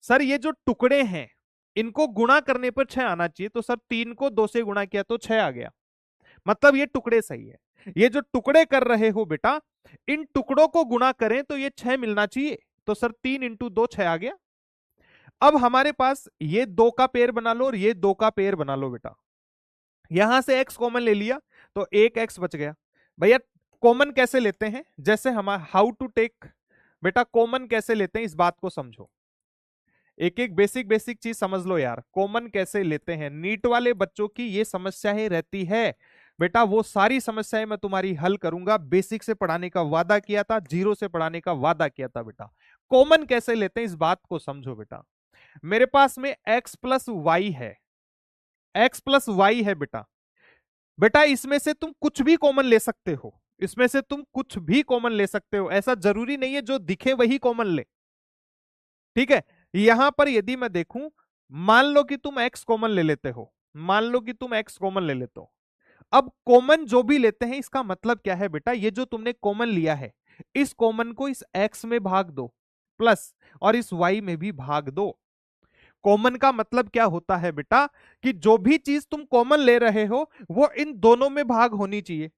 सर ये जो टुकड़े हैं इनको गुणा करने पर 6 आना चाहिए, तो सर 3 को 2 से गुणा किया तो 6 आ गया, मतलब ये टुकड़े सही है। ये जो टुकड़े कर रहे हो बेटा, इन टुकड़ों को गुणा करें तो ये 6 मिलना चाहिए, तो सर 3 इंटू 2 6 आ गया। अब हमारे पास ये 2 का पेयर बना लो और ये 2 का पेयर बना लो बेटा, यहां से x कॉमन ले लिया तो एक x बच गया। भैया कॉमन कैसे लेते हैं, जैसे हमारा हाउ टू टेक, बेटा कॉमन कैसे लेते हैं इस बात को समझो, एक एक बेसिक चीज समझ लो यार, कॉमन कैसे लेते हैं। नीट वाले बच्चों की ये समस्याएं रहती है बेटा, वो सारी समस्याएं मैं तुम्हारी हल करूंगा। बेसिक से पढ़ाने का वादा किया था, जीरो से पढ़ाने का वादा किया था बेटा। कॉमन कैसे लेते हैं इस बात को समझो बेटा। मेरे पास में x प्लस वाई है, x प्लस वाई है बेटा, बेटा इसमें से तुम कुछ भी कॉमन ले सकते हो, इसमें से तुम कुछ भी कॉमन ले सकते हो, ऐसा जरूरी नहीं है जो दिखे वही कॉमन ले। ठीक है, यहां पर यदि मैं देखूं, मान लो कि तुम x कॉमन ले लेते हो, मान लो कि तुम x कॉमन ले लेते हो। अब कॉमन जो भी लेते हैं इसका मतलब क्या है बेटा, ये जो तुमने कॉमन लिया है इस कॉमन को इस x में भाग दो प्लस, और इस y में भी भाग दो। कॉमन का मतलब क्या होता है बेटा, कि जो भी चीज तुम कॉमन ले रहे हो वो इन दोनों में भाग होनी चाहिए।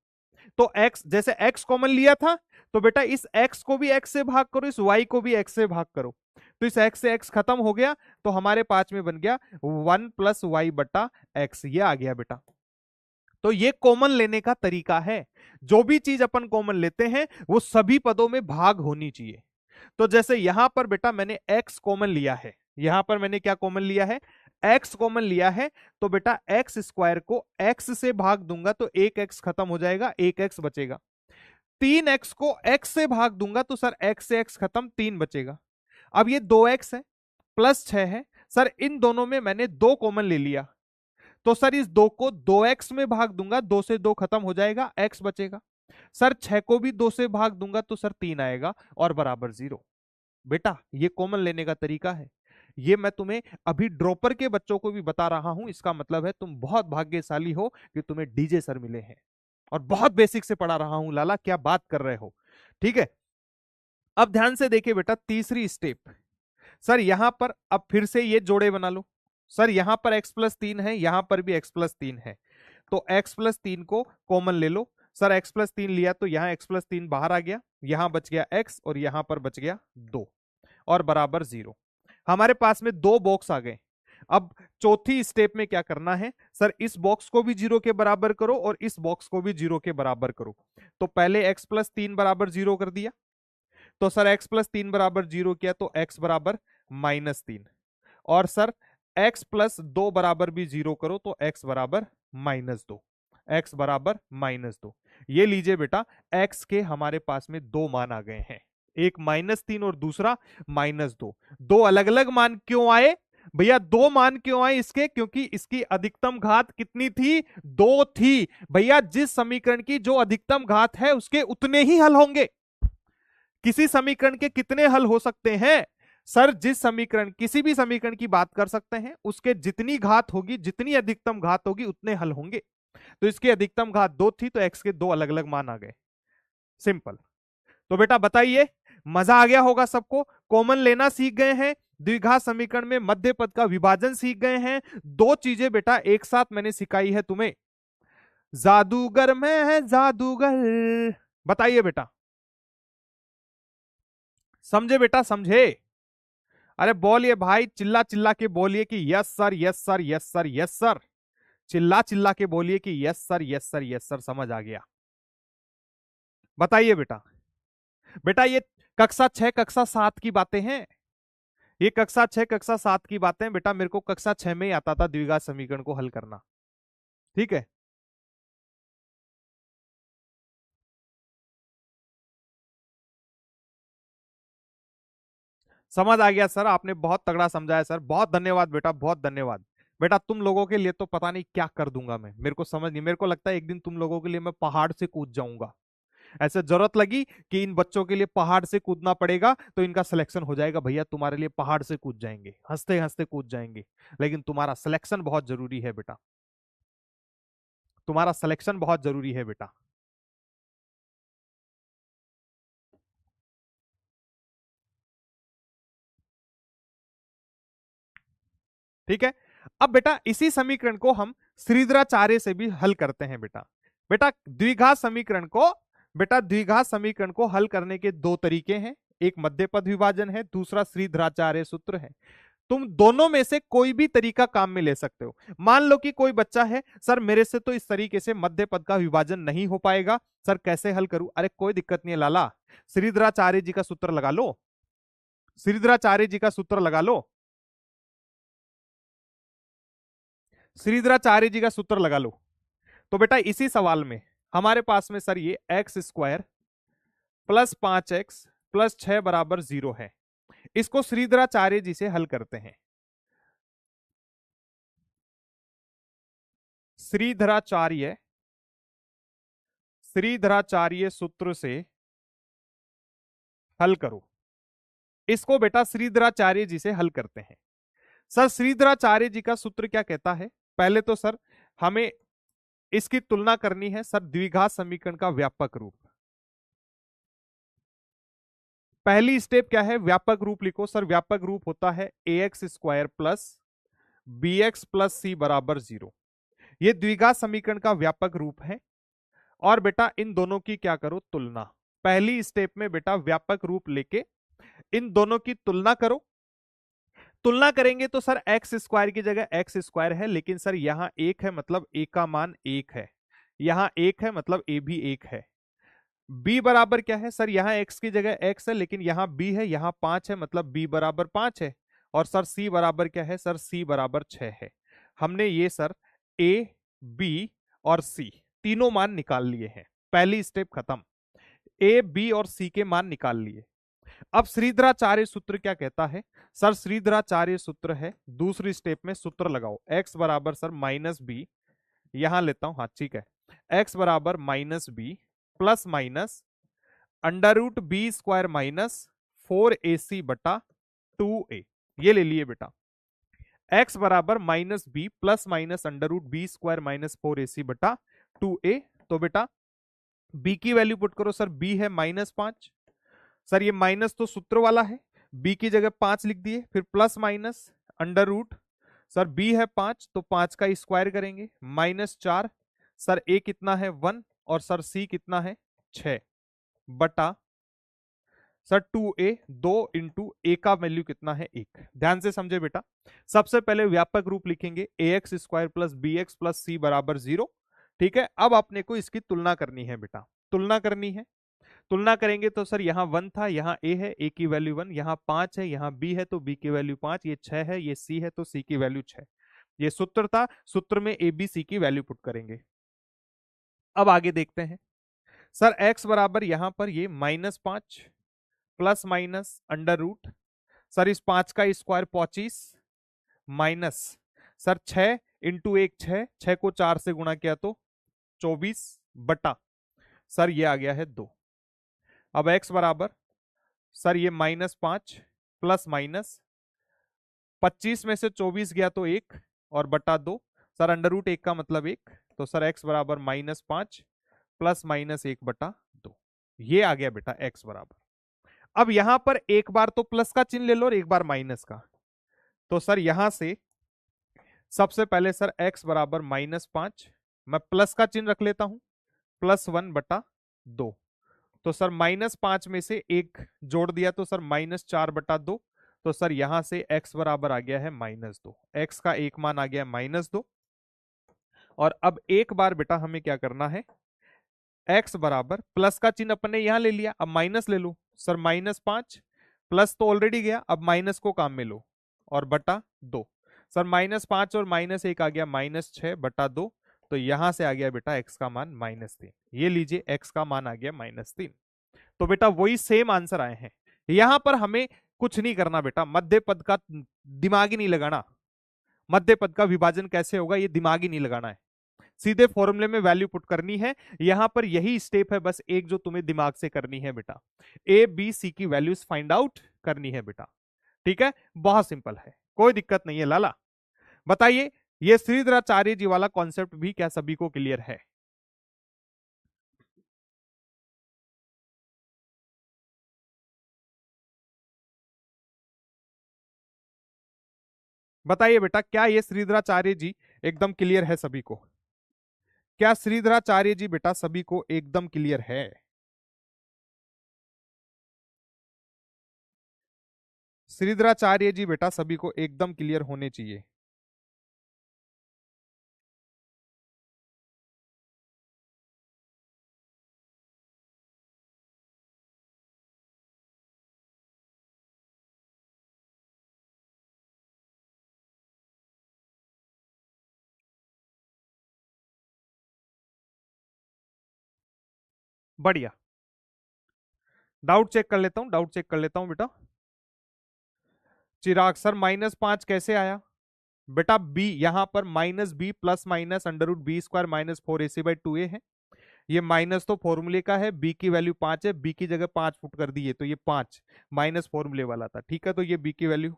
तो x, जैसे x कॉमन लिया था तो बेटा इस x को भी x से भाग करो, इस y को भी x से भाग करो, तो इस x से x खत्म हो गया, तो हमारे पास में बन गया 1 प्लस वाई बटा x, ये आ गया बेटा। तो ये कॉमन लेने का तरीका है, जो भी चीज अपन कॉमन लेते हैं वो सभी पदों में भाग होनी चाहिए। तो जैसे यहां पर बेटा मैंने x कॉमन लिया है, यहां पर मैंने क्या कॉमन लिया है, x कॉमन लिया है, तो बेटा x स्क्वायर को x से भाग दूंगा तो एक x खत्म हो जाएगा, एक x बचेगा। 3x को x से भाग दूंगा तो सर x से x खत्म, 3 बचेगा। अब ये 2x है प्लस 6 है, सर इन दोनों में मैंने 2 कॉमन ले लिया, तो सर इस 2 को 2x में भाग दूंगा, 2 से 2 खत्म हो जाएगा, x बचेगा। सर 6 को भी 2 से भाग दूंगा तो सर 3 आएगा और बराबर 0। बेटा ये कॉमन लेने का तरीका है, ये मैं तुम्हें अभी ड्रॉपर के बच्चों को भी बता रहा हूं। इसका मतलब है तुम बहुत भाग्यशाली हो कि तुम्हें डीजे सर मिले हैं, और बहुत बेसिक से पढ़ा रहा हूं लाला, क्या बात कर रहे हो। ठीक है, अब ध्यान से देखिए बेटा, तीसरी स्टेप, सर यहां पर अब फिर से ये जोड़े बना लो। सर यहां पर x प्लस 3 है, यहां पर भी x प्लस 3 है, तो x प्लस 3 को कॉमन ले लो। सर x प्लस 3 लिया तो यहां x प्लस 3 बाहर आ गया, यहां बच गया x और यहां पर बच गया 2 और बराबर 0। हमारे पास में दो बॉक्स आ गए। अब चौथी स्टेप में क्या करना है सर, इस बॉक्स को भी 0 के बराबर करो और इस बॉक्स को भी 0 के बराबर करो। तो पहले x प्लस 3 बराबर 0 कर दिया, तो सर x प्लस 3 बराबर 0 किया तो x बराबर -3, और सर x प्लस 2 बराबर भी 0 करो तो x बराबर -2, x बराबर -2। ये लीजिए बेटा, x के हमारे पास में दो मान आ गए हैं, एक -3 और दूसरा -2। दो अलग अलग मान क्यों आए भैया? दो मान क्यों आए इसके? क्योंकि इसकी अधिकतम घात कितनी थी? 2 थी। भैया जिस समीकरण की जो अधिकतम घात है उसके उतने ही हल होंगे। किसी समीकरण के कितने हल हो सकते हैं सर? जिस समीकरण, किसी भी समीकरण की बात कर सकते हैं, उसके जितनी घात होगी, जितनी अधिकतम घात होगी उतने हल होंगे। तो इसकी अधिकतम घात 2 थी तो x के दो अलग अलग मान आ गए, सिंपल। तो बेटा बताइए, मजा आ गया होगा सबको? कॉमन लेना सीख गए हैं, द्विघात समीकरण में मध्य पद का विभाजन सीख गए हैं। दो चीजें बेटा एक साथ मैंने सिखाई है तुम्हें, जादूगर मैं है जादूगर। बताइए बेटा, समझे बेटा, समझे? अरे बोलिए भाई, चिल्ला चिल्ला के बोलिए कि yes sir, yes sir, yes sir, yes sir. चिल्ला चिल्ला के बोलिए कि yes sir, yes sir, yes sir, समझ आ गया। बताइए बेटा, बेटा ये कक्षा 6 कक्षा 7 की बातें हैं, ये कक्षा 6 कक्षा 7 की बातें। बेटा मेरे को कक्षा 6 में ही आता था द्विघात समीकरण को हल करना, ठीक है? समझ आ गया सर, आपने बहुत तगड़ा समझाया सर, बहुत धन्यवाद बेटा, बहुत धन्यवाद। बेटा तुम लोगों के लिए तो पता नहीं क्या कर दूंगा मैं, मेरे को समझ नहीं, मेरे को लगता है एक दिन तुम लोगों के लिए मैं पहाड़ से कूद जाऊंगा। ऐसे जरूरत लगी कि इन बच्चों के लिए पहाड़ से कूदना पड़ेगा तो इनका सिलेक्शन हो जाएगा, भैया तुम्हारे लिए पहाड़ से कूद जाएंगे, हंसते हंसते कूद जाएंगे। लेकिन तुम्हारा सिलेक्शन बहुत जरूरी है बेटा, तुम्हारा सिलेक्शन बहुत जरूरी है बेटा। ठीक है, अब बेटा इसी समीकरण को हम श्रीधराचार्य से भी हल करते हैं बेटा। बेटा द्विघात समीकरण को, बेटा द्विघात समीकरण को हल करने के दो तरीके हैं, एक मध्य पद विभाजन है, दूसरा श्रीधराचार्य सूत्र है। तुम दोनों में से कोई भी तरीका काम में ले सकते हो। मान लो कि कोई बच्चा है, सर मेरे से तो इस तरीके से मध्य पद का विभाजन नहीं हो पाएगा, सर कैसे हल करूं? अरे कोई दिक्कत नहीं है लाला, श्रीधराचार्य जी का सूत्र लगा लो, श्रीधराचार्य जी का सूत्र लगा लो, श्रीधराचार्य जी का सूत्र लगा लो। तो बेटा इसी सवाल में हमारे पास में सर ये x² प्लस 5x प्लस 6 बराबर 0 है, इसको श्रीधराचार्य जी से हल करते हैं। श्रीधराचार्य, श्रीधराचार्य सूत्र से हल करो, इसको बेटा श्रीधराचार्य जी से हल करते हैं। सर श्रीधराचार्य जी का सूत्र क्या कहता है? पहले तो सर हमें इसकी तुलना करनी है सर द्विघात समीकरण का व्यापक रूप। पहली स्टेप क्या है? व्यापक रूप लिखो सर, व्यापक रूप होता है ax² plus bx plus c बराबर 0। ये द्विघात समीकरण का व्यापक रूप है। और बेटा इन दोनों की क्या करो? तुलना। पहली स्टेप में बेटा व्यापक रूप लेके इन दोनों की तुलना करो। तुलना करेंगे तो सर x² की जगह x² है, लेकिन सर यहां एक है मतलब a का मान 1 है, यहां 1 है मतलब a भी 1 है। b बराबर क्या है? सर यहां x की जगह x है, लेकिन यहां b है, यहां 5 है मतलब b बराबर 5 है। और सर c बराबर क्या है? सर c बराबर 6 है। हमने ये सर a, b और c तीनों मान निकाल लिए हैं। पहली स्टेप खत्म, a, b और c के मान निकाल लिए। अब श्रीधराचार्य सूत्र क्या कहता है? सर श्रीधराचार्य सूत्र है, दूसरी स्टेप में सूत्र लगाओ, x बराबर सर -b, यहां लेता हूं, हाँ ठीक है, x बराबर -b plus minus √b² minus 4ac बटा 2a। ये ले लिए बेटा, x बराबर -b plus minus √b² minus 4ac बटा 2a। तो बेटा b की वैल्यू पुट करो, सर b है -5, सर ये माइनस तो सूत्र वाला है, b की जगह 5 लिख दिए, फिर plus minus under root, sir b है 5 तो 5 का स्क्वायर करेंगे, -4, सर a कितना है 1 और सर c कितना है 6 बटा सर 2a, 2 × a का वैल्यू कितना है 1। ध्यान से समझे बेटा, सबसे पहले व्यापक रूप लिखेंगे ax² plus bx plus c बराबर 0। ठीक है, अब अपने को इसकी तुलना करनी है बेटा, तुलना करनी है। तुलना करेंगे तो सर यहाँ 1 था, यहाँ a है, a की वैल्यू 1, यहाँ 5 है, यहाँ b है तो b की वैल्यू 5, ये 6 है, ये c है तो c की वैल्यू 6। ये सूत्र था, सूत्र में a b c की वैल्यू पुट करेंगे। अब आगे देखते हैं। सर x बराबर यहां पर ये -5 plus minus under root, sir इस 5 का स्क्वायर 25 माइनस सर 6 इंटू 1 6, 6 को 4 से गुणा किया तो 24 बटा सर ये आ गया है 2। अब x बराबर सर ये -5 प्लस माइनस 25 में से 24 गया तो 1 और बटा 2, सर अंडर रूट 1 का मतलब 1, तो सर x बराबर -5 प्लस माइनस 1 बटा 2। ये आ गया बेटा x बराबर। अब यहां पर एक बार तो प्लस का चिन्ह ले लो और एक बार माइनस का, तो सर यहां से सबसे पहले सर x बराबर -5, मैं प्लस का चिन्ह रख लेता हूं, +1 बटा 2, तो सर -5 में से एक जोड़ दिया तो सर -4 बटा 2, तो सर यहां से x बराबर आ गया है -2, x का एक मान आ गया -2। और अब एक बार बेटा हमें क्या करना है, x बराबर प्लस का चिन्ह अपने यहां ले लिया, अब माइनस ले लो, सर -5 प्लस तो ऑलरेडी गया, अब माइनस को काम में लो और बटा 2, सर -5 और -1 आ गया -6 बटा 2, तो यहां से आ गया बेटा x का मान -3। ये लीजिए x का मान आ गया -3। तो बेटा वही सेम आंसर आए हैं। यहां पर हमें कुछ नहीं करना बेटा, मध्य पद का दिमाग ही नहीं लगाना, मध्य पद का विभाजन कैसे होगा ये दिमाग ही नहीं लगाना है, सीधे फॉर्मूले में वैल्यू पुट करनी है। यहां पर यही स्टेप है बस एक जो तुम्हें दिमाग से करनी है बेटा, ए बी सी की वैल्यूज फाइंड आउट करनी है बेटा। ठीक है, बहुत सिंपल है, कोई दिक्कत नहीं है लाला। बताइए ये श्रीधराचार्य जी वाला कॉन्सेप्ट भी क्या सभी को क्लियर है? बताइए बेटा, क्या ये श्रीधराचार्य जी एकदम क्लियर है सभी को? क्या श्रीधराचार्य जी बेटा सभी को एकदम क्लियर है? श्रीधराचार्य जी बेटा सभी को एकदम क्लियर होने चाहिए। बढ़िया, डाउट चेक कर लेता हूं, डाउट चेक कर लेता हूं बेटा। चिराग सर -5 कैसे आया? बेटा b यहां पर -b plus minus under root b² -4ac/2a है, ये माइनस तो फॉर्मूले का है, b की वैल्यू 5 है, b की जगह 5 पुट कर दिए तो ये 5 माइनस फॉर्मूले वाला था। ठीक है, तो ये b की वैल्यू,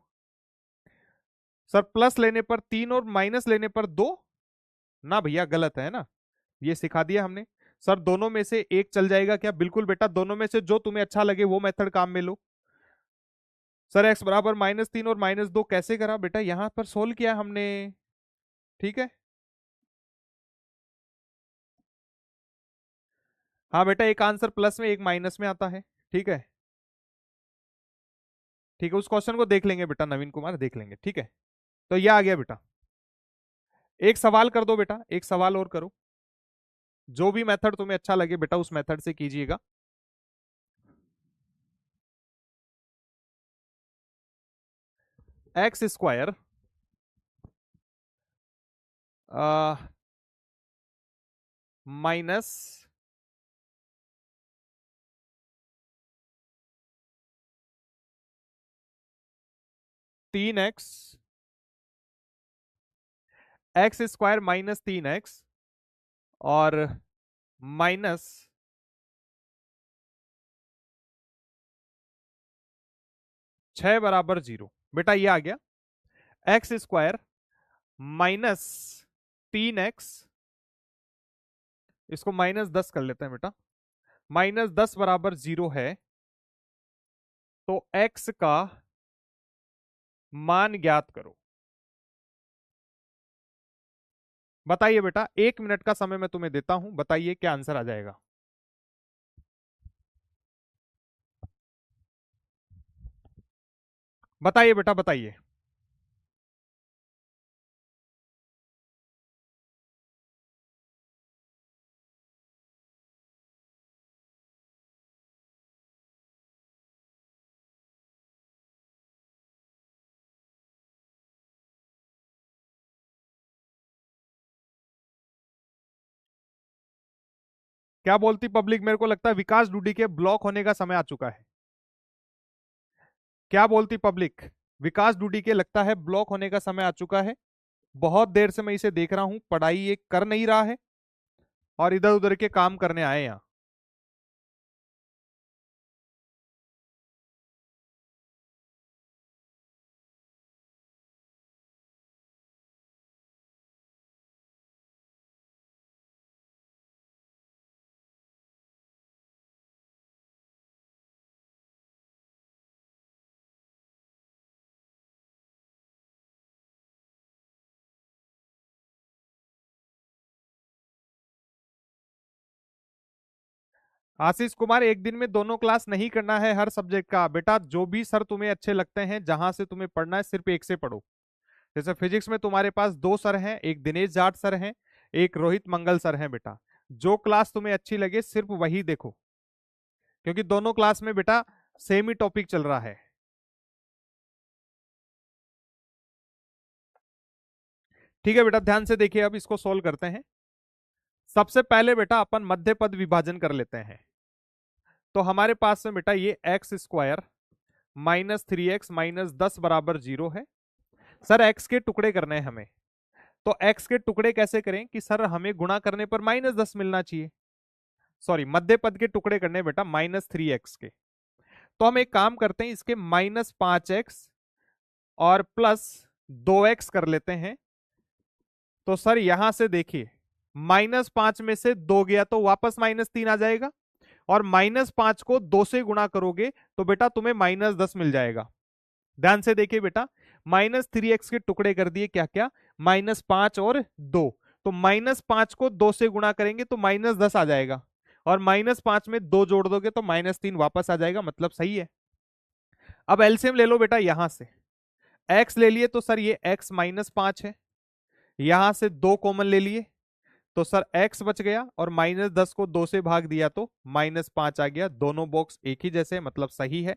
सर प्लस लेने पर 3 और माइनस लेने पर 2, ना भैया गलत है ना, ये सिखा दिया हमने। सर दोनों में से एक चल जाएगा क्या? बिल्कुल बेटा, दोनों में से जो तुम्हें अच्छा लगे वो मेथड काम में लो। सर x बराबर -3 और -2 कैसे करा बेटा? यहां पर सोल्व किया हमने। ठीक है, हाँ बेटा, एक आंसर प्लस में एक माइनस में आता है। ठीक है, ठीक है, उस क्वेश्चन को देख लेंगे बेटा, नवीन कुमार देख लेंगे। ठीक है, तो ये आ गया बेटा। एक सवाल कर दो बेटा, एक सवाल और करो, जो भी मेथड तुम्हें अच्छा लगे बेटा उस मेथड से कीजिएगा। x² minus 3x, x² -3x और माइनस 6 बराबर 0। बेटा ये आ गया x² -3x, इसको -10 कर लेते हैं बेटा, -10 बराबर 0 है, तो x का मान ज्ञात करो। बताइए बेटा, 1 मिनट का समय मैं तुम्हें देता हूं, बताइए क्या आंसर आ जाएगा। बताइए बेटा बताइए। क्या बोलती पब्लिक? मेरे को लगता है विकास डूडी के ब्लॉक होने का समय आ चुका है। क्या बोलती पब्लिक? विकास डूडी के लगता है ब्लॉक होने का समय आ चुका है। बहुत देर से मैं इसे देख रहा हूं, पढ़ाई ये कर नहीं रहा है और इधर उधर के काम करने आए यहाँ। आशीष कुमार, एक दिन में दोनों क्लास नहीं करना है हर सब्जेक्ट का बेटा। जो भी सर तुम्हें अच्छे लगते हैं, जहां से तुम्हें पढ़ना है, सिर्फ एक से पढ़ो। जैसे फिजिक्स में तुम्हारे पास दो सर हैं, एक दिनेश जाट सर हैं, एक रोहित मंगल सर हैं बेटा। जो क्लास तुम्हें अच्छी लगे सिर्फ वही देखो, क्योंकि दोनों क्लास में बेटा सेम ही टॉपिक चल रहा है। ठीक है बेटा, ध्यान से देखिए, अब इसको सोल्व करते हैं। सबसे पहले बेटा अपन मध्य पद विभाजन कर लेते हैं। तो हमारे पास में बेटा ये x square minus 3x minus 10 बराबर 0 है। सर एक्स के टुकड़े करने हैं हमें, तो एक्स के टुकड़े कैसे करें कि सर हमें गुणा करने पर -10 मिलना चाहिए। सॉरी, मध्य पद के टुकड़े करने बेटा -3x के। तो हम एक काम करते हैं, इसके -5x और +2x कर लेते हैं। तो सर यहां से देखिए, -5 में से 2 गया तो वापस -3 आ जाएगा, और -5 को 2 से गुणा करोगे तो बेटा तुम्हें -10 मिल जाएगा। ध्यान से देखिए बेटा, -3x के टुकड़े कर दिए क्या क्या, -5 और 2। तो -5 को 2 से गुणा करेंगे तो -10 आ जाएगा, और -5 में 2 जोड़ दोगे तो -3 वापस आ जाएगा, मतलब सही है। अब एलसीएम ले लो बेटा, यहां से x ले लिए तो सर ये x -5 है, यहां से 2 कॉमन ले लिए तो सर x बच गया, और -10 को 2 से भाग दिया तो -5 आ गया। दोनों बॉक्स एक ही जैसे, मतलब सही है।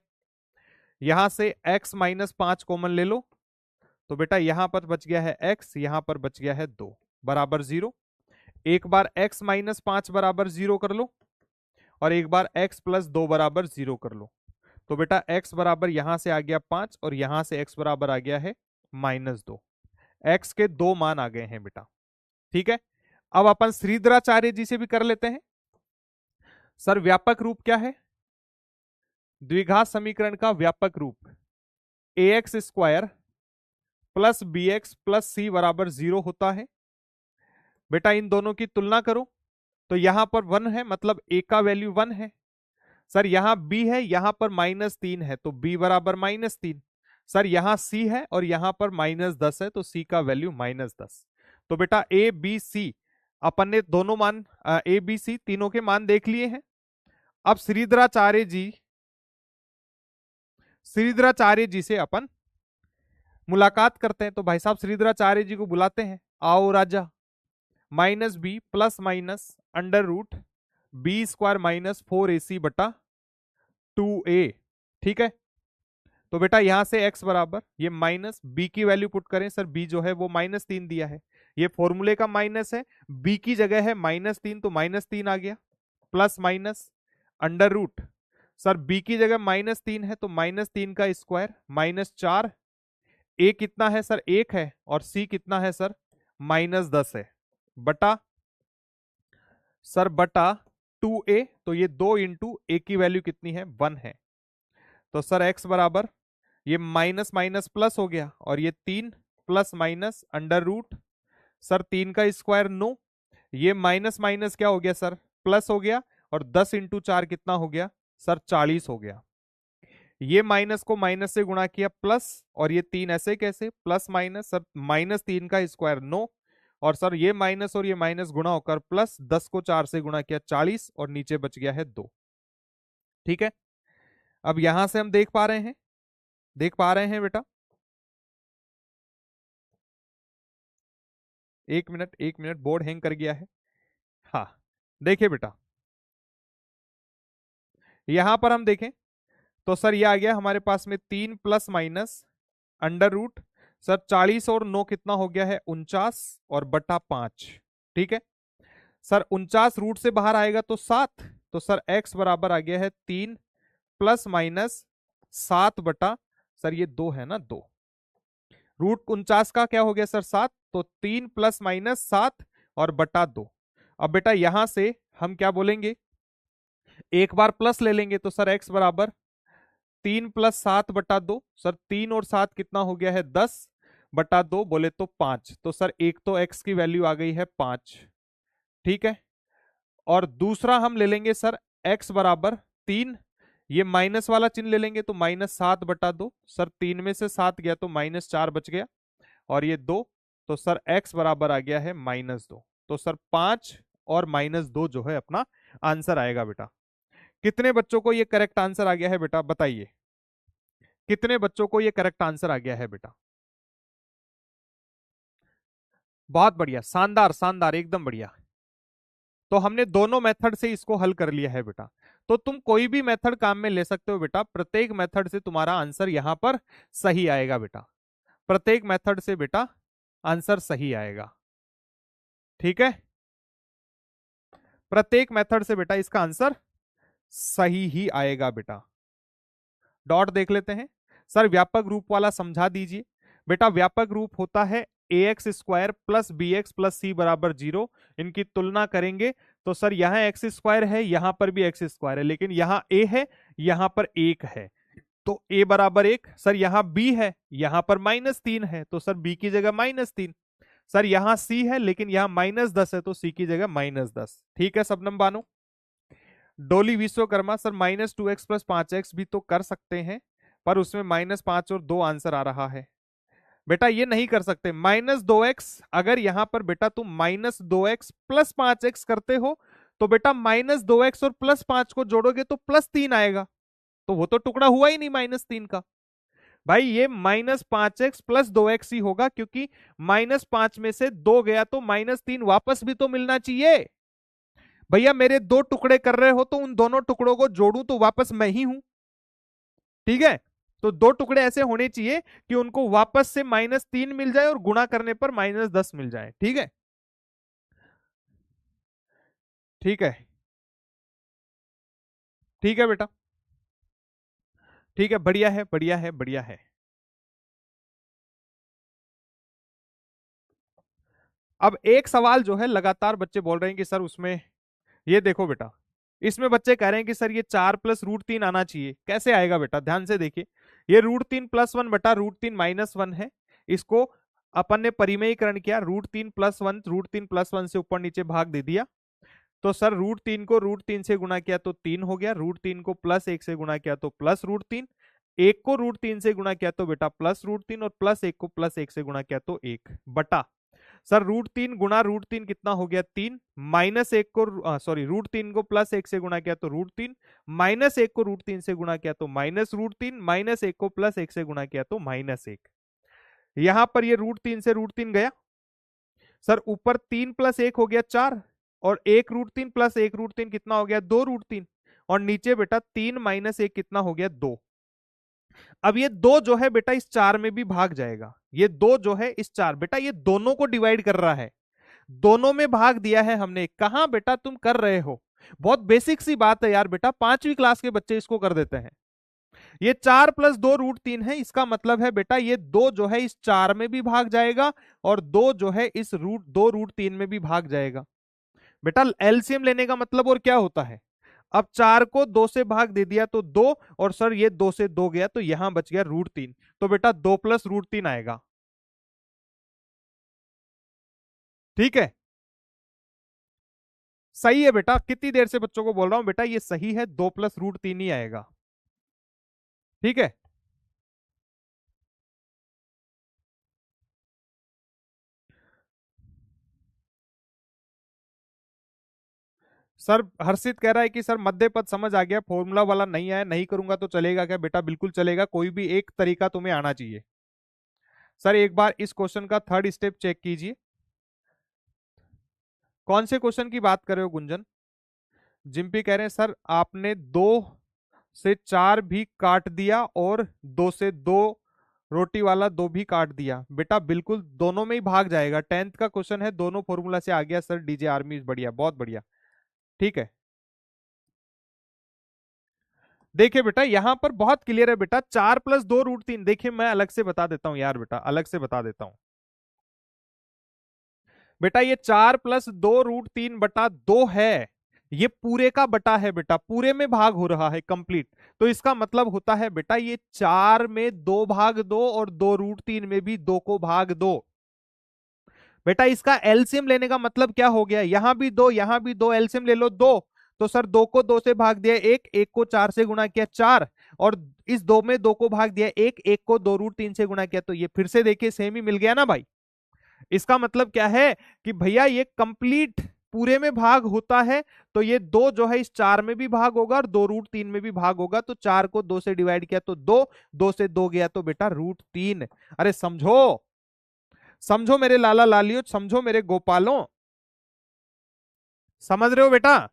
यहां से x -5 कॉमन ले लो तो बेटा यहां पर बच गया है x, यहां पर बच गया है 2 बराबर 0। एक बार x -5 बराबर 0 कर लो, और एक बार x +2 बराबर 0 कर लो। तो बेटा x बराबर यहां से आ गया 5, और यहां से x बराबर आ गया है -2। x के दो मान आ गए हैं बेटा। ठीक है, अब अपन श्रीधराचार्य जी से भी कर लेते हैं। सर व्यापक रूप क्या है द्विघात समीकरण का? व्यापक रूप ax स्क्वायर प्लस bx प्लस सी बराबर 0 होता है। बेटा इन दोनों की तुलना करो, तो यहां पर 1 है, मतलब a का वैल्यू 1 है। सर यहां b है, यहां पर -3 है, तो b बराबर -3। सर यहां c है और यहां पर -10 है, तो c का वैल्यू -10। तो बेटा a b c अपन ने दोनों मान a b c तीनों के मान देख लिए हैं। अब श्रीधराचार्य जी से अपन मुलाकात करते हैं। तो भाई साहब श्रीधराचार्य जी को बुलाते हैं, आओ राजा। -b + √b² -4ac बटा 2a। ठीक है, तो बेटा यहां से x बराबर ये माइनस b की वैल्यू पुट करें। सर b जो है वो -3 दिया है, ये फॉर्मूले का माइनस है, b की जगह है -3 तो -3 आ गया, plus minus under root. Sir b की जगह -3 है तो -3 का स्क्वायर -4। a कितना है सर? 1 है, और c कितना है सर? -10 है, बटा सर बटा 2a। तो ये 2 इंटू a की वैल्यू कितनी है? 1 है। तो सर x बराबर ये माइनस माइनस प्लस हो गया, और ये 3 plus minus under root. Sir 3 का स्क्वायर 9, ये माइनस माइनस क्या हो गया सर? प्लस हो गया, और 10 इंटू 4 कितना हो गया सर? 40 हो गया। ये माइनस को माइनस से गुणा किया प्लस, और ये 3 ऐसे कैसे प्लस माइनस? सर -3 का स्क्वायर 9, और सर ये माइनस और ये माइनस गुणा होकर प्लस, 10 को 4 से गुणा किया 40, और नीचे बच गया है 2। ठीक है, अब यहां से हम देख पा रहे हैं देख पा रहे हैं बेटा? एक मिनट, बोर्ड हैंग कर गया है। हाँ, देखिए बेटा, यहां पर हम देखें तो सर ये आ गया हमारे पास में 3 ± सर 40 और 9 कितना हो गया है 49 और बटा 5। ठीक है सर, 49 रूट से बाहर आएगा तो 7, तो सर x बराबर आ गया है 3 ± 7 बटा, सर ये 2 है ना, 2 रूट 49 का क्या हो गया सर 7, तो 3 ± 7 और बटा 2। अब बेटा यहां से हम क्या बोलेंगे, एक बार प्लस ले लेंगे तो सर x बराबर 3 + 7 बटा 2, सर 3 और 7 कितना हो गया है 10 बटा 2 बोले तो 5, तो सर एक तो x की वैल्यू आ गई है 5। ठीक है, और दूसरा हम ले लेंगे सर x बराबर 3, ये माइनस वाला चिन्ह ले लेंगे तो -7/2, सर 3 में से 7 गया तो -4 बच गया, और ये 2, तो सर x बराबर आ गया है -2। तो सर 5 और -2 जो है अपना आंसर आएगा बेटा। कितने बच्चों को ये करेक्ट आंसर आ गया है बेटा, बताइए कितने बच्चों को ये करेक्ट आंसर आ गया है बेटा? बहुत बढ़िया, शानदार शानदार, एकदम बढ़िया। तो हमने दोनों मेथड से इसको हल कर लिया है बेटा। तो तुम कोई भी मेथड काम में ले सकते हो बेटा, प्रत्येक मेथड से तुम्हारा आंसर यहां पर सही आएगा बेटा, प्रत्येक मेथड से बेटा आंसर सही आएगा। ठीक है, प्रत्येक मेथड से बेटा इसका आंसर सही ही आएगा बेटा। डॉट देख लेते हैं। सर व्यापक रूप वाला समझा दीजिए। बेटा व्यापक रूप होता है ax² + bx + c बराबर 0। इनकी तुलना करेंगे तो सर यहां x² है, यहां पर भी x² है, लेकिन यहां a है, यहां पर 1 है, तो a बराबर 1। सर यहां b है, यहां पर -3 है, तो सर b की जगह -3। सर यहां c है, लेकिन यहां -10 है, तो c की जगह -10। ठीक है सबनम बानो। डोली विश्वकर्मा, सर -2x + 5x भी तो कर सकते हैं, पर उसमें -5 और 2 आंसर आ रहा है। बेटा ये नहीं कर सकते, -2x, अगर यहां पर बेटा तुम -2x + 5x करते हो तो बेटा -2x और +5 को जोड़ोगे तो +3 आएगा, तो वो तो टुकड़ा हुआ ही नहीं -3 का। भाई ये -5x + 2x ही होगा, क्योंकि -5 में से 2 गया तो -3 वापस भी तो मिलना चाहिए। भैया मेरे 2 टुकड़े कर रहे हो तो उन दोनों टुकड़ों को जोड़ू तो वापस मैं ही हूं। ठीक है, तो 2 टुकड़े ऐसे होने चाहिए कि उनको वापस से -3 मिल जाए और गुणा करने पर -10 मिल जाए। ठीक है, ठीक है, ठीक है बेटा, ठीक है, बढ़िया है, बढ़िया है, बढ़िया है। अब एक सवाल जो है लगातार बच्चे बोल रहे हैं कि सर उसमें, ये देखो बेटा, इसमें बच्चे कह रहे हैं कि सर ये 4 + √3 आना चाहिए, कैसे आएगा बेटा? ध्यान से देखिए, ये √3 + 1 बटा √3 -1 है, इसको अपन ने परिमेयीकरण किया, √3 + 1 √3 + 1 से ऊपर नीचे भाग दे दिया, तो सर √3 को √3 से गुणा किया तो 3 हो गया, √3 को +1 से गुणा किया तो +√3, 1 को √3 से गुणा किया तो बेटा +√3, और +1 को +1 से गुणा किया तो 1 बटा, सर √3 गुणा √3 कितना हो गया 3, -1 को सॉरी √3 को +1 से गुणा किया तो √3, -1 को √3 से गुणा किया तो -√3, -1 को +1 से गुणा किया तो -1। यहां पर ये √3 से √3 गया, सर ऊपर 3 + 1 हो गया 4, और 1 √3 + 1 √3 कितना हो गया 2 √3, और नीचे बेटा 3 - 1 कितना हो गया 2। अब ये 2 जो है बेटा इस 4 में भी भाग जाएगा, ये 2 जो है इस 4, बेटा ये दोनों को डिवाइड कर रहा है, दोनों में भाग दिया है हमने। कहां बेटा तुम कर रहे हो? बहुत बेसिक सी बात है यार बेटा, 5वीं क्लास के बच्चे इसको कर देते हैं। ये 4 + 2 √3 है, इसका मतलब है बेटा ये 2 जो है इस 4 में भी भाग जाएगा, और 2 जो है इस √2 √3 में भी भाग जाएगा। बेटा एलसीएम लेने का मतलब और क्या होता है? अब 4 को 2 से भाग दे दिया तो 2, और सर ये 2 से 2 गया तो यहां बच गया √3, तो बेटा 2 + √3 आएगा। ठीक है, सही है बेटा, कितनी देर से बच्चों को बोल रहा हूं बेटा ये सही है, 2 + √3 ही आएगा। ठीक है, सर हर्षित कह रहा है कि सर मध्य पद समझ आ गया, फॉर्मूला वाला नहीं आया, नहीं करूंगा तो चलेगा क्या? बेटा बिल्कुल चलेगा, कोई भी एक तरीका तुम्हें आना चाहिए। सर एक बार इस क्वेश्चन का थर्ड स्टेप चेक कीजिए। कौन से क्वेश्चन की बात कर रहे हो गुंजन? जिम्पी कह रहे हैं सर आपने 2 से 4 भी काट दिया और 2 से 2 रोटी वाला 2 भी काट दिया। बेटा बिल्कुल दोनों में ही भाग जाएगा, 10th का क्वेश्चन है, दोनों फॉर्मूला से आ गया सर। डीजे आर्मी बढ़िया, बहुत बढ़िया, ठीक है। देखिए बेटा यहां पर बहुत क्लियर है बेटा, 4 + 2 √3। देखिए मैं अलग से बता देता हूं यार बेटा, अलग से बता देता हूं बेटा। ये 4 + 2 √3/2 है, ये पूरे का बटा है बेटा, पूरे में भाग हो रहा है कंप्लीट। तो इसका मतलब होता है बेटा ये 4 में 2 भाग दो और 2 √3 में भी 2 को भाग दो। बेटा इसका एलसीएम लेने का मतलब क्या हो गया, यहां भी 2 यहां भी 2, एलसीएम ले लो 2। तो सर 2 को 2 से भाग दिया 1, 1 को 4 से गुणा किया 4, और इस 2 में 2 को भाग दिया 1, 1 को 2 √3 से गुणा किया, तो ये फिर से देखिए सेम ही मिल गया ना भाई। इसका मतलब क्या है कि भैया ये कंप्लीट पूरे में भाग होता है। तो ये 2 जो है इस 4 में भी भाग होगा और 2 √3 में भी भाग होगा। तो 4 को 2 से डिवाइड किया तो 2, 2 से 2 गया तो बेटा √3। अरे समझो, समझो मेरे लाला लालियो, समझो मेरे गोपालों, समझ रहे हो बेटा?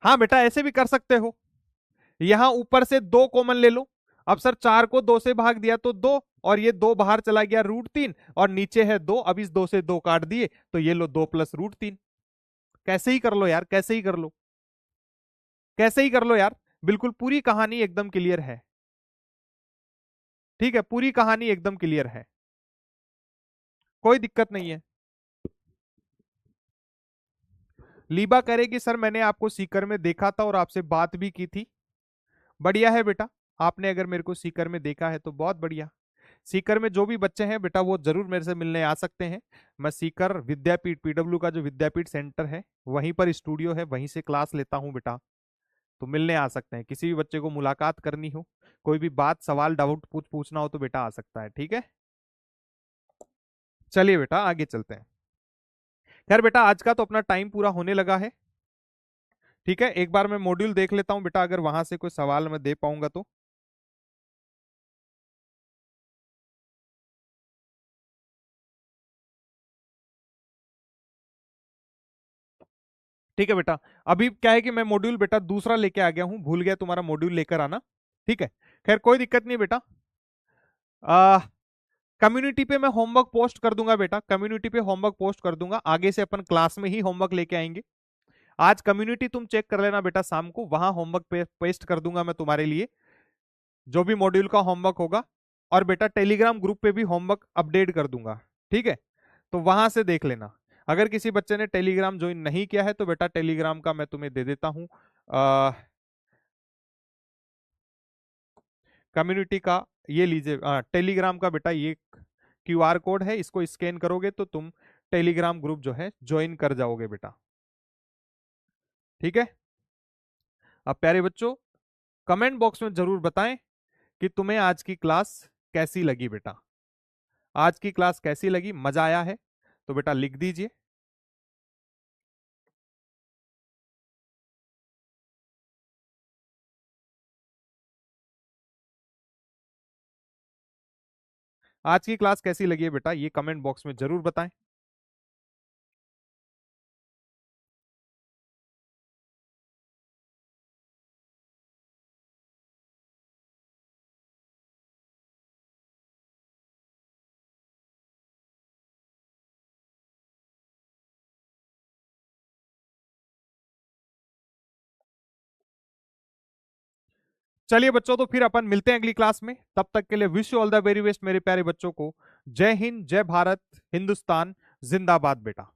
हाँ बेटा ऐसे भी कर सकते हो, यहां ऊपर से 2 कॉमन ले लो। अब सर 4 को 2 से भाग दिया तो 2, और ये 2 बाहर चला गया √3, और नीचे है 2, अब इस 2 से 2 काट दिए तो ये लो 2 + √3। कैसे ही कर लो यार, कैसे ही कर लो, कैसे ही कर लो यार, बिल्कुल पूरी कहानी एकदम क्लियर है। ठीक है, पूरी कहानी एकदम क्लियर है, कोई दिक्कत नहीं है। लीबा करेगी सर मैंने आपको सीकर में देखा था और आपसे बात भी की थी। बढ़िया है बेटा, आपने अगर मेरे को सीकर में देखा है तो बहुत बढ़िया। सीकर में जो भी बच्चे हैं बेटा वो जरूर मेरे से मिलने आ सकते हैं। मैं सीकर विद्यापीठ, पीडब्ल्यू का जो विद्यापीठ सेंटर है वहीं पर स्टूडियो है, वहीं से क्लास लेता हूं बेटा। तो मिलने आ सकते हैं, किसी भी बच्चे को मुलाकात करनी हो, कोई भी बात सवाल डाउट पूछना हो तो बेटा आ सकता है, ठीक है। चलिए बेटा आगे चलते हैं। खैर बेटा आज का तो अपना टाइम पूरा होने लगा है, ठीक है। एक बार मैं मॉड्यूल देख लेता हूं बेटा, अगर वहां से कोई सवाल मैं दे पाऊंगा तो। ठीक है बेटा, अभी क्या है कि मैं मॉड्यूल बेटा दूसरा लेके आ गया हूं, भूल गया तुम्हारा मॉड्यूल लेकर आना, ठीक है। खैर कोई दिक्कत नहीं बेटा, आ, कम्युनिटी पे मैं होमवर्क पोस्ट कर दूंगा बेटा, कम्युनिटी पे होमवर्क पोस्ट कर दूंगा, आगे से अपन क्लास में ही होमवर्क लेके आएंगे। आज कम्युनिटी तुम चेक कर लेना बेटा, शाम को वहां होमवर्क पेस्ट कर दूंगा मैं तुम्हारे लिए, जो भी मॉड्यूल का होमवर्क होगा। और बेटा टेलीग्राम ग्रुप पे भी होमवर्क अपडेट कर दूंगा, ठीक है। तो वहां से देख लेना। अगर किसी बच्चे ने टेलीग्राम ज्वाइन नहीं किया है तो बेटा टेलीग्राम का मैं तुम्हें दे देता हूं, कम्युनिटी का ये लीजिए, टेलीग्राम का बेटा ये क्यूआर कोड है, इसको स्कैन करोगे तो तुम टेलीग्राम ग्रुप जो है ज्वाइन कर जाओगे बेटा, ठीक है। अब प्यारे बच्चों कमेंट बॉक्स में जरूर बताएं कि तुम्हें आज की क्लास कैसी लगी बेटा, आज की क्लास कैसी लगी, मजा आया है तो बेटा लिख दीजिए। आज की क्लास कैसी लगी है बेटा ये कमेंट बॉक्स में जरूर बताएं। चलिए बच्चों तो फिर अपन मिलते हैं अगली क्लास में, तब तक के लिए wish you all the very best मेरे प्यारे बच्चों को। जय हिंद, जय भारत, हिंदुस्तान जिंदाबाद बेटा।